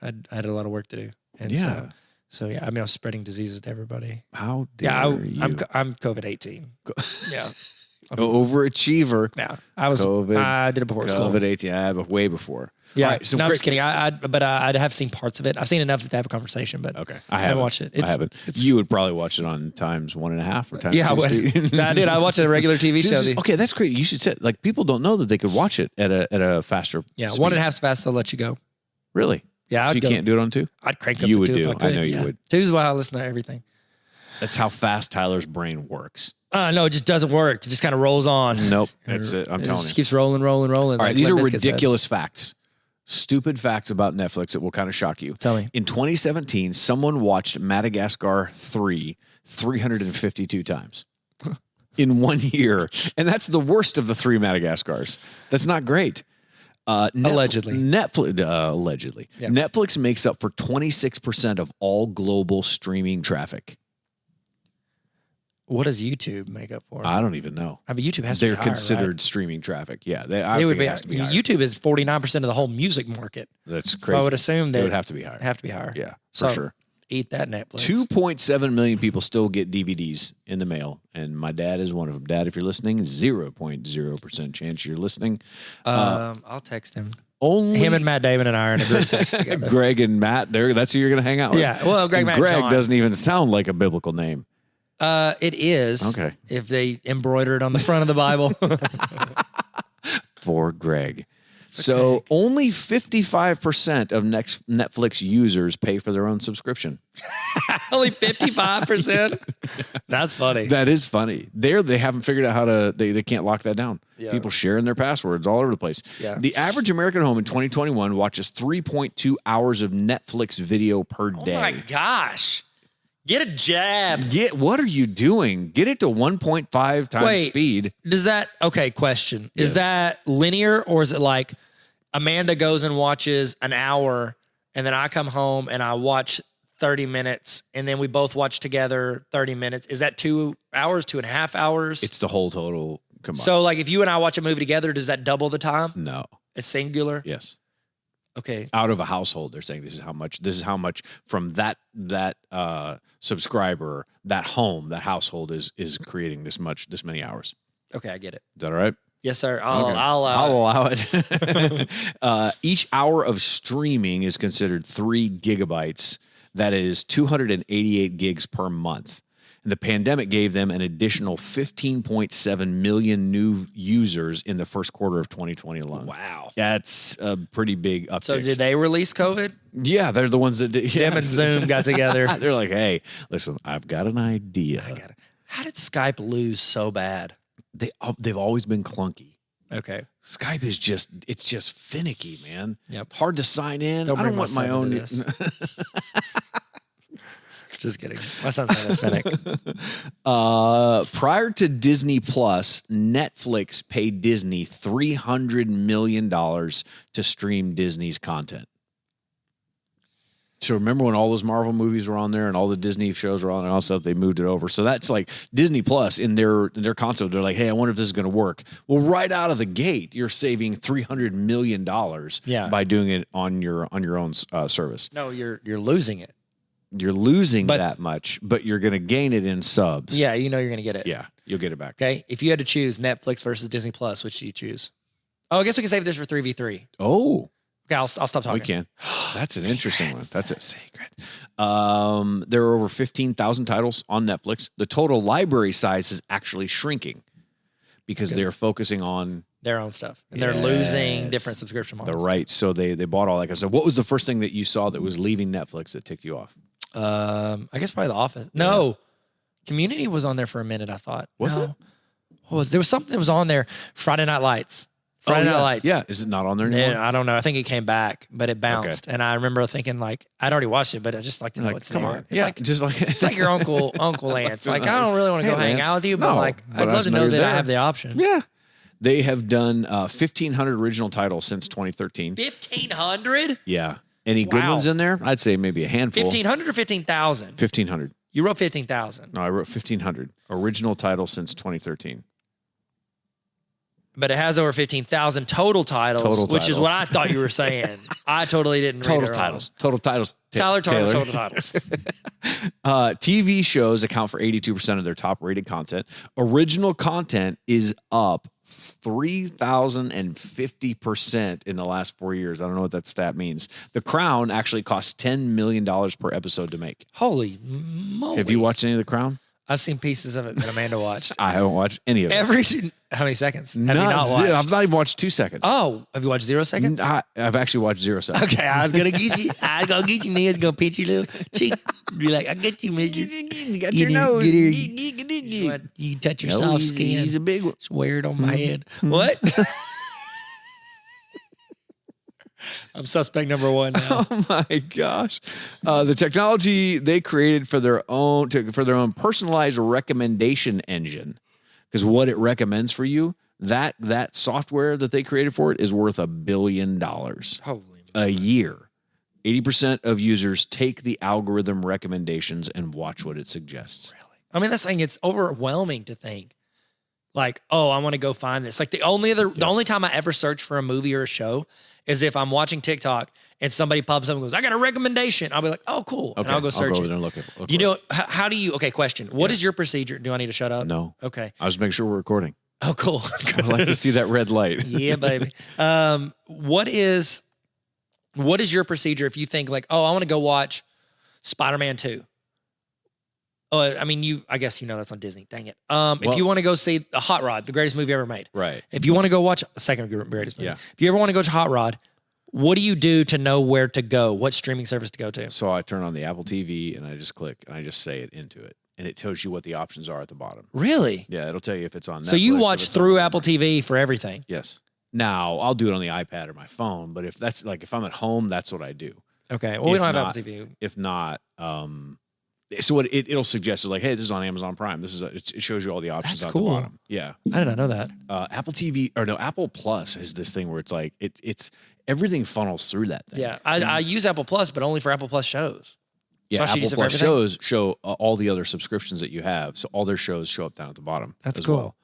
had a lot of work to do. And Yeah. so yeah, I mean, I was spreading diseases to everybody. How dare you? I'm COVID-18. Yeah. Overachiever. Yeah. I did it before school. COVID-18. Yeah, but way before. Yeah. All right, so I'm just kidding. I have seen parts of it. I've seen enough to have a conversation, but okay. I haven't watched it. I haven't. You would probably watch it on times 1.5 or times. Yeah, I would. I did. I watched a regular TV show. Okay, that's great. You should say, like, people don't know that they could watch it at a faster. Yeah, speed. 1.5 fast. They'll let you go. Really? Yeah, So you can't do it on 2? I'd crank up You to would 2 if do. I could. I know you would. 2's why I listen to everything. That's how fast Tyler's brain works. No, it just doesn't work. It just kind of rolls on. Nope, that's it. I'm It telling just you. keeps rolling. All right, like these are Limp Bizkit said. ridiculous facts. Stupid facts about Netflix that will kind of shock you. Tell me. In 2017, someone watched Madagascar 352 times in 1 year. And that's the worst of the 3 Madagascars. That's not great. Allegedly. Allegedly. Yeah. Netflix makes up for 26% of all global streaming traffic. What does YouTube make up for? I don't even know. I mean, YouTube has to be They're higher, considered right? streaming traffic. Yeah, It would be, has to be higher. YouTube is 49% of the whole music market. That's So crazy. I would assume that it would have to be higher. Have to be higher. Yeah, So for sure. Eat that Netflix. 2.7 million people still get DVDs in the mail, and my dad is one of them. Dad, if you're listening, 0.0% chance you're listening. I'll text him. Only Him and Matt Damon and I are in a group text together. Greg and Matt, that's who you're going to hang out with. Yeah, well, Greg, And Matt, and Greg John. doesn't even sound like a biblical name. It is. Okay. If they embroider it on the front of the Bible. For Greg. So only 55% of Netflix users pay for their own subscription. Only 55%? That's funny. That is funny. They haven't figured out how to, they can't lock that down. Yeah. People sharing their passwords all over the place. Yeah. The average American home in 2021 watches 3.2 hours of Netflix video per day. Oh my gosh. Get a jab. What are you doing? Get it to 1.5 times Wait. speed. Does that, okay, question. Yes. Is that linear or is it like Amanda goes and watches an hour and then I come home and I watch 30 minutes and then we both watch together 30 minutes? Is that 2 hours, 2.5 hours? It's the whole total combined. So like if you and I watch a movie together, does that double the time? No. It's singular? Yes. Okay. Out of a household, they're saying this is how much from that subscriber, that home, that household is creating this many hours. Okay, I get it. Is that all right? Yes, sir. Okay. I'll allow it. Each hour of streaming is considered 3 gigabytes. That is 288 gigs per month. And the pandemic gave them an additional 15.7 million new users in the first quarter of 2020 alone. Wow. That's a pretty big uptick. So did they release COVID? Yeah, they're the ones that did. Them and Zoom got together. They're like, hey, listen, I've got an idea. How did Skype lose so bad? They've always been clunky. Okay. Skype is just finicky, man. Yep. Hard to sign in. Don't I don't bring want my my son own. into this. Just kidding. My son's name is Finnick. Prior to Disney Plus, Netflix paid Disney $300 million to stream Disney's content. So remember when all those Marvel movies were on there and all the Disney shows were on and all that stuff, they moved it over. So that's like Disney Plus in their concept. They're like, hey, I wonder if this is going to work. Well, right out of the gate, you're saving $300 million by doing it on your own service. No, you're losing it. You're losing that much, but you're going to gain it in subs. Yeah, you know you're going to get it. Yeah, you'll get it back. Okay. If you had to choose Netflix versus Disney Plus, which do you choose? Oh, I guess we can save this for 3v3. Oh. Okay, I'll stop talking. We can. That's an interesting one. That's a secret. There are over 15,000 titles on Netflix. The total library size is actually shrinking because they're focusing on their own stuff. And they're losing different subscription models. The rights. So they bought all that kind of stuff. What was the first thing that you saw that was leaving Netflix that ticked you off? I guess probably The Office. No. Community was on there for a minute, I thought. Was it? There was something that was on there. Friday Night Lights. Friday Night Lights. Yeah. Is it not on there anymore? Yeah, I don't know. I think it came back, but it bounced. And I remember thinking, like, I'd already watched it, but I just like to know what's there. It's it's like your uncle Lance. Like, I don't really want to go hang out with you, but I'd love to know that I have the option. Yeah. They have done 1,500 original titles since 2013. 1,500? Yeah. Any good ones in there? I'd say maybe a handful. 1,500 or 15,000? 1,500. You wrote 15,000. No, I wrote 1,500 original titles since 2013. But it has over 15,000 total titles, which is what I thought you were saying. I totally didn't read it wrong. Total titles. Tyler Tarver, total titles. TV shows account for 82% of their top-rated content. Original content is up 3,050% in the last 4 years. I don't know what that stat means. The Crown actually costs $10 million per episode to make. Holy moly. Have you watched any of The Crown? I've seen pieces of it that Amanda watched. I haven't watched any of it. How many seconds? Have you not watched? I've not even watched 2 seconds. Oh, have you watched 0 seconds? I've actually watched 0 seconds. Okay, I was gonna get you. I was gonna get you. Nia's gonna pinch your little cheek. Be like, I get you, midget. You got your nose. Get here. You touch your soft skin. He's a big one. Just wear it on my head. What? I'm suspect number one now. Oh my gosh. The technology they created for their own personalized recommendation engine, because what it recommends for you, that software that they created for it is worth $1 billion a year. 80% of users take the algorithm recommendations and watch what it suggests. Really? I mean, that's the thing. It's overwhelming to think like, oh, I want to go find this. Like the only time I ever search for a movie or a show is if I'm watching TikTok and somebody pops up and goes, I got a recommendation. I'll be like, oh, cool. Okay, And I'll go search over it. there and look You know, how do you, okay, question. What is your procedure? Do I need to shut up? No. Okay. I was making sure we're recording. Oh, cool. I like to see that red light. Yeah, baby. What is your procedure if you think like, oh, I want to go watch Spider-Man 2? Oh, I mean, I guess you know that's on Disney. Dang it. If you want to go see Hot Rod, the greatest movie ever made. Right. If you want to go watch second greatest movie. Yeah. If you ever want to go to Hot Rod, what do you do to know where to go? What streaming service to go to? So I turn on the Apple TV and I just click and I just say it into it. And it tells you what the options are at the bottom. Really? Yeah, it'll tell you if it's on Netflix. So you watch if it's through on Apple TV for everything? Yes. Now, I'll do it on the iPad or my phone, but if I'm at home, that's what I do. Okay. Well, we don't have Apple TV. If not, so what it'll suggest is like, hey, this is on Amazon Prime. It shows you all the options That's at cool. the bottom. Yeah. I did not know that. Apple TV Apple Plus is this thing where it's like it's everything funnels through that thing. Yeah. I use Apple Plus, but only for Apple Plus shows. Yeah, So I should use Apple it for Plus everything? show all the other subscription that you have. So all their shows show up down at the bottom. That's as cool. Well.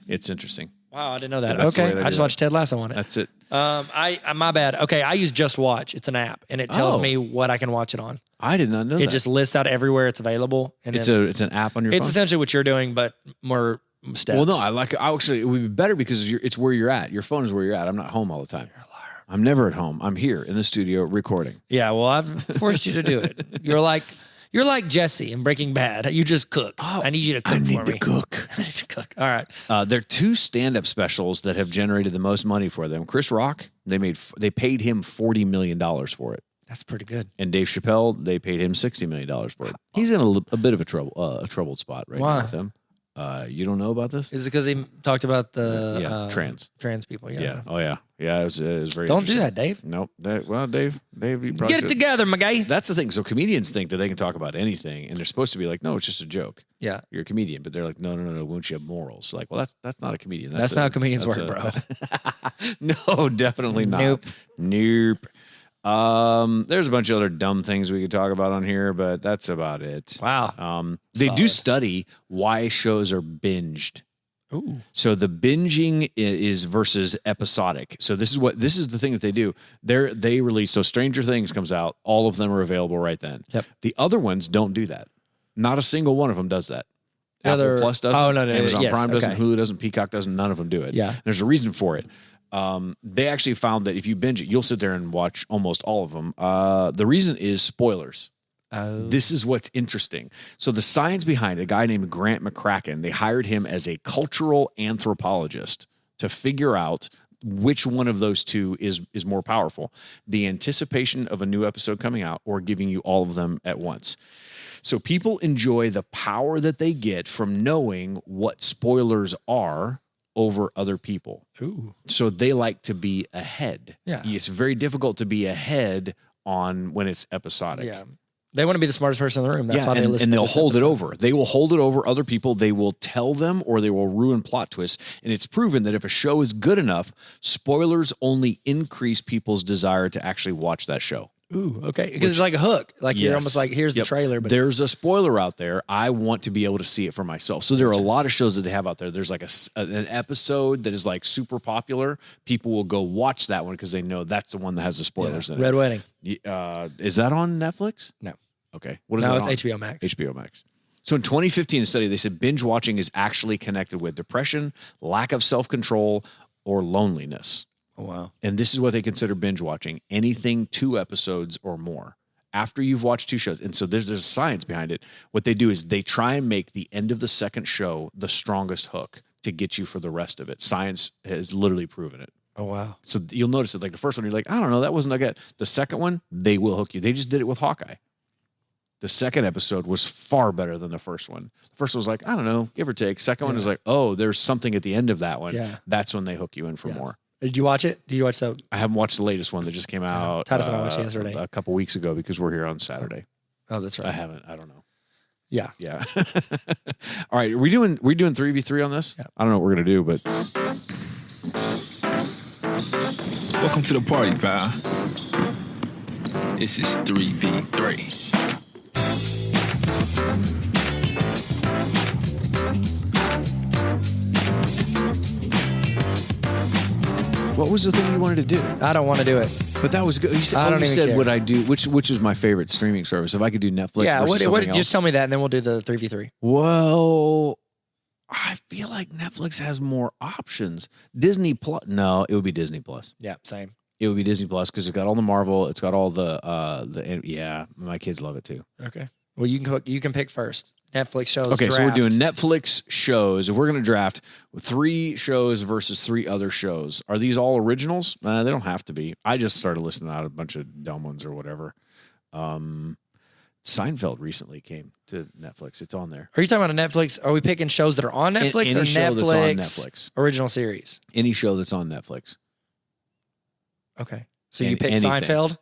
It's interesting. Wow, I didn't know that. That's the way Okay, they I do just it. watched Ted Lasso on it. That's it. My bad. Okay, I use Just Watch. It's an app, and it tells Oh. me what I can watch it on. I did not know that. It just lists out everywhere it's available, and it's then an app on your it's phone. essentially what you're doing, but more steps. Well, no, I actually it would be better because it's where you're at. Your phone is where you're at. I'm not home all the time. You're a liar. I'm never at home. I'm here in the studio recording. Yeah, well, I've forced you to do it. You're like Jesse in Breaking Bad. You just cook. Oh, I need you to cook I need for to me. cook. I need to cook. All right. There are two stand-up specials that have generated the most money for them. Chris Rock, they paid him $40 million for it, That's pretty good. and Dave Chappelle, they paid him $60 million for it. He's in a bit of a troubled spot right Why? now with him. You don't know about this? Is it because he talked about the trans people? Yeah. Oh yeah. Yeah. It was very. Don't do interesting. that, Dave. Nope. Dave, you probably Get it should. together, my guy. That's the thing. So comedians think that they can talk about anything, and they're supposed to be like, "No, it's just a joke. Yeah. You're a comedian." But they're like, "No. Won't you have morals?" Like, well, that's not a comedian. That's not how comedians work, bro. No, definitely not. Nope. There's a bunch of other dumb things we could talk about on here, but that's about it. Wow. They do Solid. study why shows are binged. Ooh. So the binging is versus episodic. So this is the thing that they do. They release, so Stranger Things comes out, all of them are available right then. Yep. The other ones don't do that. Not a single one of them does that. The Apple other- Plus doesn't. Oh, no, Amazon yes, Prime doesn't. okay. Hulu doesn't. Peacock doesn't. None of them do it. Yeah. There's a reason for it. They actually found that if you binge it, you'll sit there and watch almost all of them. The reason is spoilers. Oh. This is what's interesting. So the science behind it, a guy named Grant McCracken, they hired him as a cultural anthropologist to figure out which one of those two is more powerful. The anticipation of a new episode coming out or giving you all of them at once. So people enjoy the power that they get from knowing what spoilers are over other people. Ooh. So they like to be ahead. Yeah. It's very difficult to be ahead on when it's episodic. Yeah. They want to be the smartest person in the room. That's why they listen. And to they'll this hold it episode. over. They will hold it over other people. They will tell them or they will ruin plot twists. And it's proven that if a show is good enough, spoilers only increase people's desire to actually watch that show. Ooh, okay. Because it's like a hook. Like you're Yes. almost like, here's the Yep. trailer. But There's a spoiler out there. I want to be able to see it for myself. So there are a lot of shows that they have out there. There's like an episode that is like super popular. People will go watch that one because they know that's the one that has the spoilers in Red Wedding. it. Is that on Netflix? No. Okay. What is No, that it's on? HBO Max. HBO Max. So in 2015, a study, they said binge watching is actually connected with depression, lack of self-control, or loneliness. Oh, wow. And this is what they consider binge watching: anything 2 episodes or more. After you've watched 2 shows. And so there's a science behind it. What they do is they try and make the end of the second show the strongest hook to get you for the rest of it. Science has literally proven it. Oh, wow. So you'll notice it. Like the first one, you're like, I don't know, that wasn't like it. The second one, they will hook you. They just did it with Hawkeye. The second episode was far better than the first one. The first one was like, I don't know, give or take. Second one is like, oh, there's something at the end of that one. Yeah. That's when they hook you in for more. Did you watch it? Did you watch the? I haven't watched the latest one that just came out. Titus and I watched it yesterday. A couple weeks ago because we're here on Saturday. Oh, that's right. I haven't. I don't know. Yeah. Yeah. All right. Are we doing 3v3 on this? Yeah. I don't know what we're gonna do, but Welcome to the party, pal. This is 3v3. what was the thing you wanted to do? I don't want to do it. But that was good. You said, I don't you even said care. would I do which is my favorite streaming service? If I could do Netflix Yeah. versus something else. Just tell me that, and then we'll do the 3v3. Well, I feel like Netflix has more options. Disney Plus. No, it would be Disney Plus. Yeah. Same. It would be Disney Plus because it's got all the Marvel. It's got all the yeah. My kids love it too. Okay. Well, you can pick first. Netflix shows. Okay, draft. so we're doing Netflix shows. We're going to draft 3 shows versus 3 other shows. Are these all originals? They don't have to be. I just started listening out a bunch of dumb ones or whatever. Seinfeld recently came to Netflix. It's on there. Are you talking about a Netflix? Are we picking shows that are on Netflix Any or show Netflix, that's on Netflix. original series? Any show that's on Netflix. Okay. So you pick Anything. Seinfeld?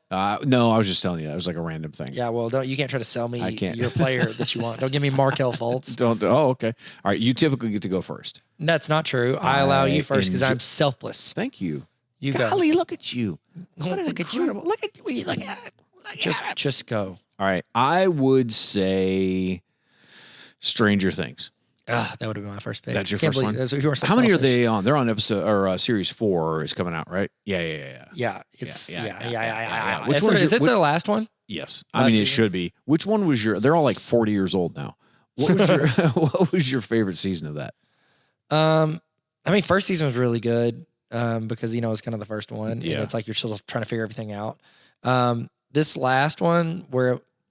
No, I was just telling you that. It was like a random thing. Yeah, well, you can't try to sell me I can't. your player that you want. Don't give me Markel Fultz. Don't. Oh, okay. All right. You typically get to go first. That's not true. I allow you first because enjoy- I'm selfless. Thank you. You go. Golly, look at you. What an Look at you. incredible- Look at you. Look at it. Just go. All right. I would say Stranger Things. Ah, that would have been my first pick. That's your Can't first believe- one? you were so How many are selfish. they on? They're on episode or series 4 is coming out, right? Yeah. Yeah, it's Yeah. yeah. Which Is one it- is is your- this the last one? Yes. Last I mean, it season? should be. Which one was your? They're all like 40 years old now. What was your? What was your favorite season of that? I mean, first season was really good because it's kind of the first one, Yeah. and it's like you're still trying to figure everything out. This last one,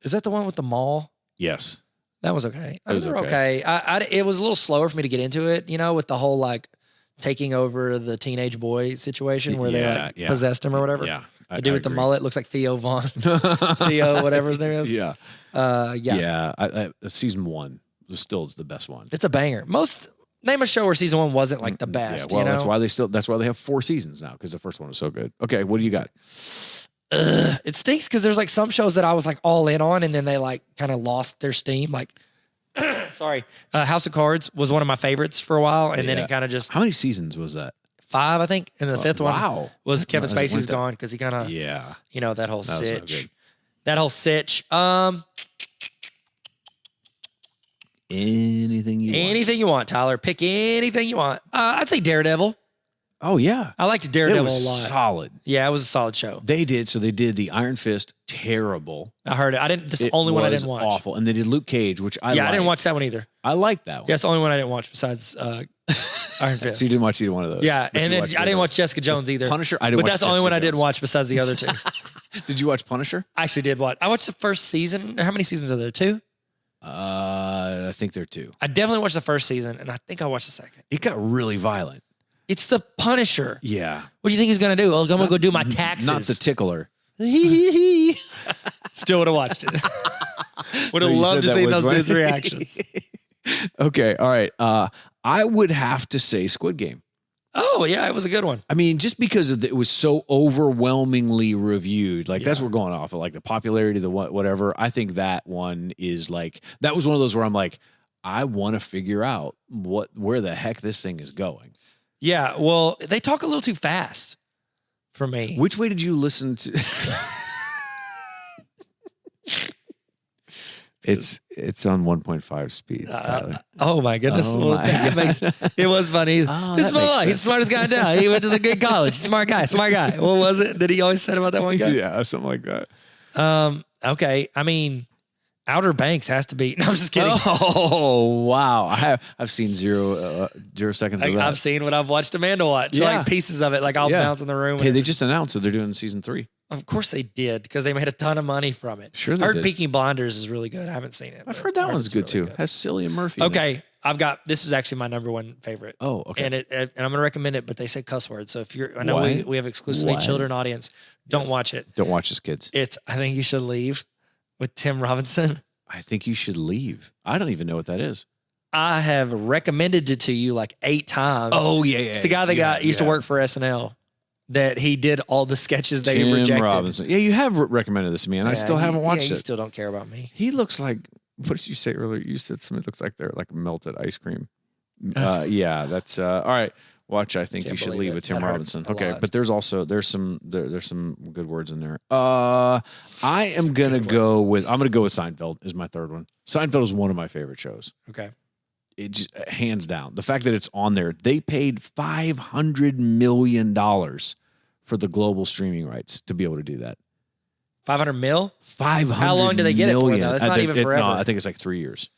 is that the one with the mall? Yes. That was okay. I It mean, was they're okay. okay. It was a little slower for me to get into it, with the whole like taking over the teenage boy situation where they like possessed him or whatever. Yeah. The dude with the agree. mullet looks like Theo Vaughn. Theo, whatever his name is. Yeah. Yeah. Season 1 was still the best one. It's a banger. Name a show where season 1 wasn't like the best. Yeah, well, that's why they have 4 seasons now because the first one was so good. Okay, what do you got? It stinks because there's like some shows that I was like all in on and then they like kind of lost their steam. Like, sorry, House of Cards was one of my favorites for a while, and then Yeah. it kind of just How many seasons was that? 5, I think, and the 5th one Wow. was Kevin No, Spacey was went that- gone because he kind of, Yeah. that whole That was no sitch. good. That whole sitch. Anything you want. Anything you want, Tyler. Pick anything you want. I'd say Daredevil. Oh yeah. I liked It Daredevil was a lot. solid. Yeah, it was a solid show. They did the Iron Fist, terrible. I heard it. I didn't. This is It the only one I was didn't watch. Awful. And they did Luke Cage, which I I didn't liked. watch that one either. I like that one. Yeah, it's the only one I didn't watch besides Iron Fist. So you didn't watch either one of those. Yeah, But and you then watched I didn't watch Jessica Jones either. Punisher. I didn't But watch that's the only one I Jessica didn't Jones. watch besides the other two. Did you watch Punisher? I actually did watch. I watched the first season. How many seasons are there? 2? I think there are 2. I definitely watched the first season, and I think I watched the second. It got really violent. It's the Punisher. Yeah. What do you think he's gonna do? Oh, I'm gonna go do my taxes. Not the tickler. Still would have watched it. Would have No, you loved to said that see was those funny. dudes' reactions. Okay. All right. I would have to say Squid Game. Oh yeah, it was a good one. I mean, just because it was so overwhelmingly reviewed, like that's what we're going off of, like the popularity, the whatever. I think that one is like, that was one of those where I'm like, I want to figure out where the heck this thing is going. Yeah, well, they talk a little too fast for me. Which way did you listen to? It's on 1.5 speed. Tyler. Oh my goodness! Oh, Well, my that makes, it was funny. Oh, He's that makes the sense. smartest guy in town. He went to the good college. Smart guy. What was it that he always said about that one guy? Yeah, something like that. Okay. I mean, Outer Banks has to be. No, I'm just kidding. Oh wow! I've seen 0 seconds of that. I've seen what I've watched Amanda watch, Yeah. like pieces of it. Like I'll Yeah. bounce in the room. Hey, they just announced that they're doing season 3. Of course they did because they made a ton of money from it. Sure they I heard did. Peaky Blinders is really good. I haven't seen it. I've but heard that I one's it's good really too. Has Cillian Murphy. in it. Okay, this is actually my number 1 favorite. Oh, okay. And I'm going to recommend it, but they say cuss words. So if I know Why? we have exclusively Why? children audience. Don't watch it. Don't watch this, kids. It's I Think You Should Leave with Tim Robinson. I think you should leave. I don't even know what that is. I have recommended it to you like 8 times. Oh yeah, It's the guy that used to work for SNL. that he did all the sketches they Tim rejected. Robinson. Yeah, you have recommended this to me, and I still haven't watched You it. still don't care about me. He looks like, what did you say earlier? You said something looks like they're like melted ice cream. Yeah, that's all right. Watch, I think you should leave with Tim Robinson. Okay, but there's some good words in there. I'm gonna go with Seinfeld is my third one. Seinfeld is one of my favorite shows. Okay. It's hands down. The fact that it's on there, they paid $500 million for the global streaming rights to be able to do that. 500 mil? 500 How long do they get it for, million. though? It's not even forever. No, I think it's like 3 years,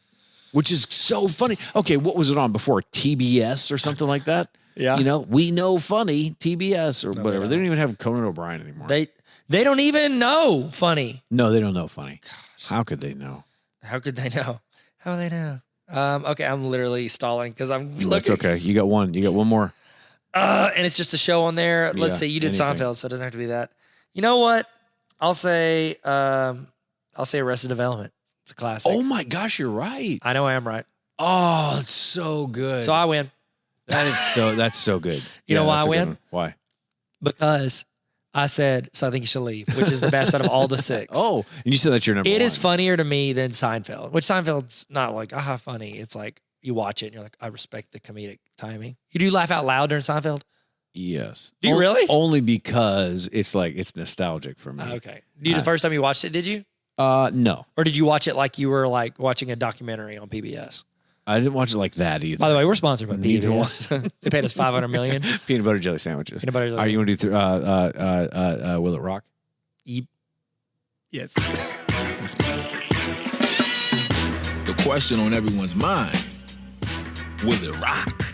which is so funny. Okay, what was it on before? TBS or something like that? Yeah. You know, we know funny, TBS or whatever. They don't even have Conan O'Brien anymore. They don't even know funny. No, they don't know funny. Gosh. How could they know? How could they know? How would they know? Okay, I'm literally stalling because I'm looking. That's okay. You got one. You got one more. And it's just a show on there. Let's say you did Seinfeld, so it doesn't have to be that. You know what? I'll say Arrested Development. It's a classic. Oh my gosh, you're right. I know I am right. Oh, it's so good. So I win. That's so good. You know why I win? Why? Because I said, so I think you should leave, which is the best out of all the 6. Oh, and you said that's your number one. It is funnier to me than Seinfeld, which Seinfeld's not like, funny. It's like you watch it and you're like, I respect the comedic timing. You do laugh out loud during Seinfeld? Yes. Do you really? Only because it's nostalgic for me. Okay. The first time you watched it, did you? No. Or did you watch it like you were like watching a documentary on PBS? I didn't watch it like that either. By the way, we're sponsored by Neither PBS. They paid us $500 million. Peanut butter jelly sandwiches. Peanut butter jelly. Are you going to do Will It Rock? Yes. The question on everyone's mind, will it rock?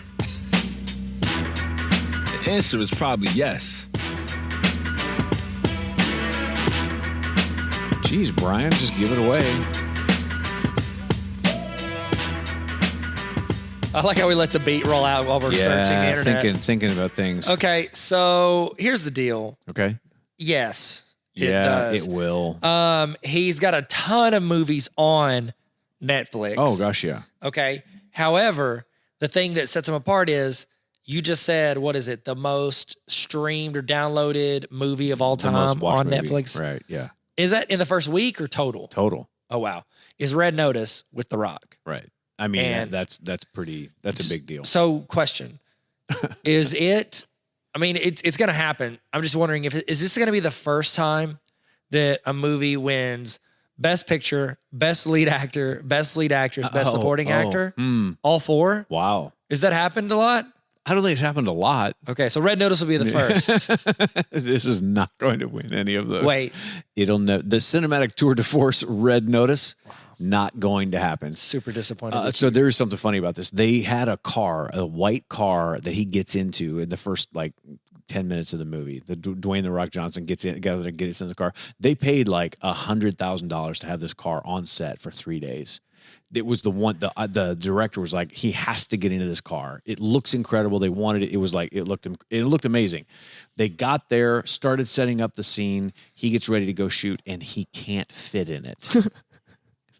The answer is probably yes. Jeez, Brian, just give it away. I like how we let the beat roll out while we're searching the internet. Thinking about things. Okay, so here's the deal. Okay. Yes, it Yeah, does. it will. He's got a ton of movies on Netflix. Oh gosh, yeah. Okay. However, the thing that sets him apart is you just said, what is it? The most streamed or downloaded movie of all time on Netflix. Right. Yeah. Is that in the first week or total? Total. Oh, wow. Is Red Notice with The Rock. Right. I mean, And- that's a big deal. So question, is it, I mean, it's going to happen. I'm just wondering is this going to be the first time that a movie wins Best Picture, Best Lead Actor, Best Lead Actress, Best Supporting Actor? All 4? Wow. Has that happened a lot? I don't think it's happened a lot. Okay, so Red Notice will be the first. This is not going to win any of those. Wait. It'll know the cinematic tour de force Red Notice. Not going to happen. Super disappointed. So there is something funny about this. They had a white car that he gets into in the first like 10 minutes of the movie. The Dwayne The Rock Johnson gets in the car. They paid like $100,000 to have this car on set for 3 days. It was the director was like, he has to get into this car. It looks incredible. They wanted it. It was like, it looked amazing. They got there, started setting up the scene. He gets ready to go shoot and he can't fit in it.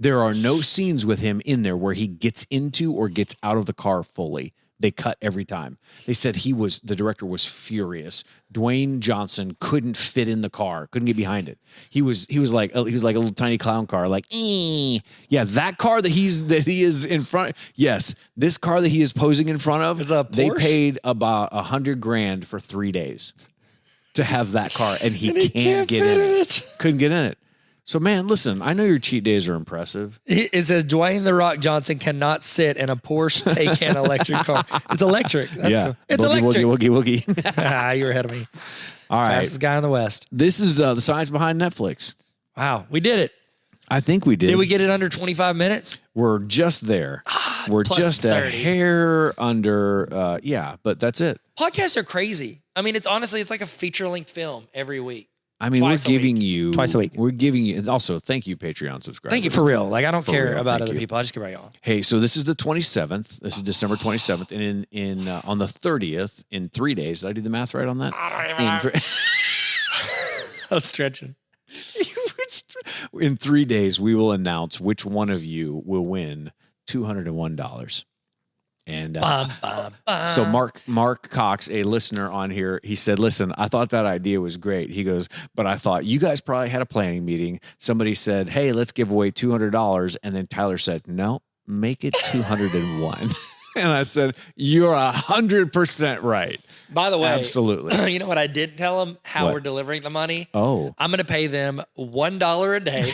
There are no scenes with him in there where he gets into or gets out of the car fully. They cut every time. They said the director was furious. Dwayne Johnson couldn't fit in the car, couldn't get behind it. He was like a little tiny clown car, like, yeah, that car that he is in front. Yes, this car that he is posing in front of. Is a Porsche? They paid about $100,000 for 3 days to have that car, and he can't get in it. Couldn't get in it. So, man, listen, I know your cheat days are impressive. It says Dwayne The Rock Johnson cannot sit in a Porsche Taycan electric car. It's electric. That's cool. It's electric. Woogie. You were ahead of me. All right. Fastest guy in the West. This is the science behind Netflix. Wow. We did it. I think we did. Did we get it under 25 minutes? We're just there. We're plus just 30. a hair under, but that's it. Podcasts are crazy. I mean, it's like a feature-length film every week. I mean, Twice a week. Twice a week. We're giving you, and also thank you, Patreon subscribers. Thank you for real. Like, I don't care real, about thank other you. people. I just care about y'all. Hey, so this is the 27th. This is December 27th. And in on the 30th, in 3 days, did I do the math right on that? I was stretching. In 3 days, we will announce which one of you will win $201. And Bum, bum, bum. so Mark Cox, a listener on here, he said, listen, I thought that idea was great. He goes, but I thought you guys probably had a planning meeting. Somebody said, hey, let's give away $200. And then Tyler said, no, make it 201. And I said, you're 100% right. By the way, absolutely. You know what I did tell them? How What? we're delivering the money? Oh. I'm going to pay them $1 a day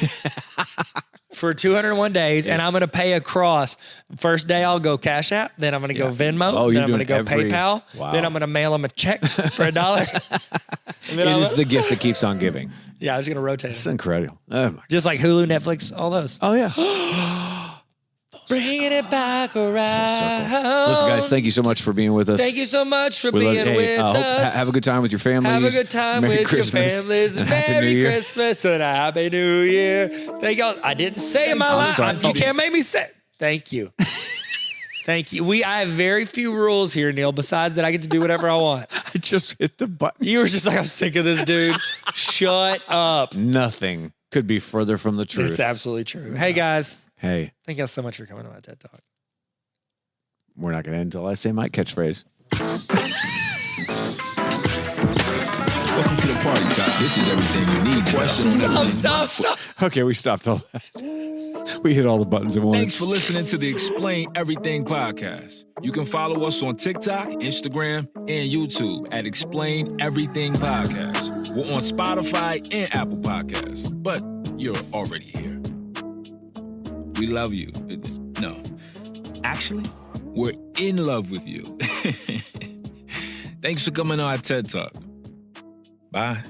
for 201 days, and I'm going to pay across. First day, I'll go Cash App. Then I'm going to go Venmo. Oh, then you're I'm going to go doing PayPal. Wow. Then I'm going to mail them a check for $1. And then It is the gift that keeps on giving. Yeah, I'm just going to rotate It's it. incredible. Oh, my. Just like Hulu, Netflix, all those. Oh yeah. Bringing it back around. Listen, guys, thank you so much for being with us. Thank you so much for We being love- hey, with hope- us. have a good time with your families. Have a good time Merry with Christmas your families. and Happy New Merry Year. Christmas and a Happy New Year. Thank y'all. I didn't say in my I'm life. sorry. You can't make me say. Thank you. Thank you. I have very few rules here, Neil, besides that I get to do whatever I want. I just hit the button. You were just like, I'm sick of this dude. Shut up. Nothing could be further from the truth. It's absolutely true. Hey, guys. Hey, Thank y'all so much for coming to my TED Talk. we're not going to end until I say my catchphrase. Welcome to the party, Doc. This is everything you need. Question on everything. Stop. Okay, we stopped all that. We hit all the buttons at once. Thanks for listening to the Explain Everything podcast. You can follow us on TikTok, Instagram, and YouTube at Explain Everything Podcast. We're on Spotify and Apple Podcasts, but you're already here. We love you. No, actually, we're in love with you. Thanks for coming on our TED Talk. Bye.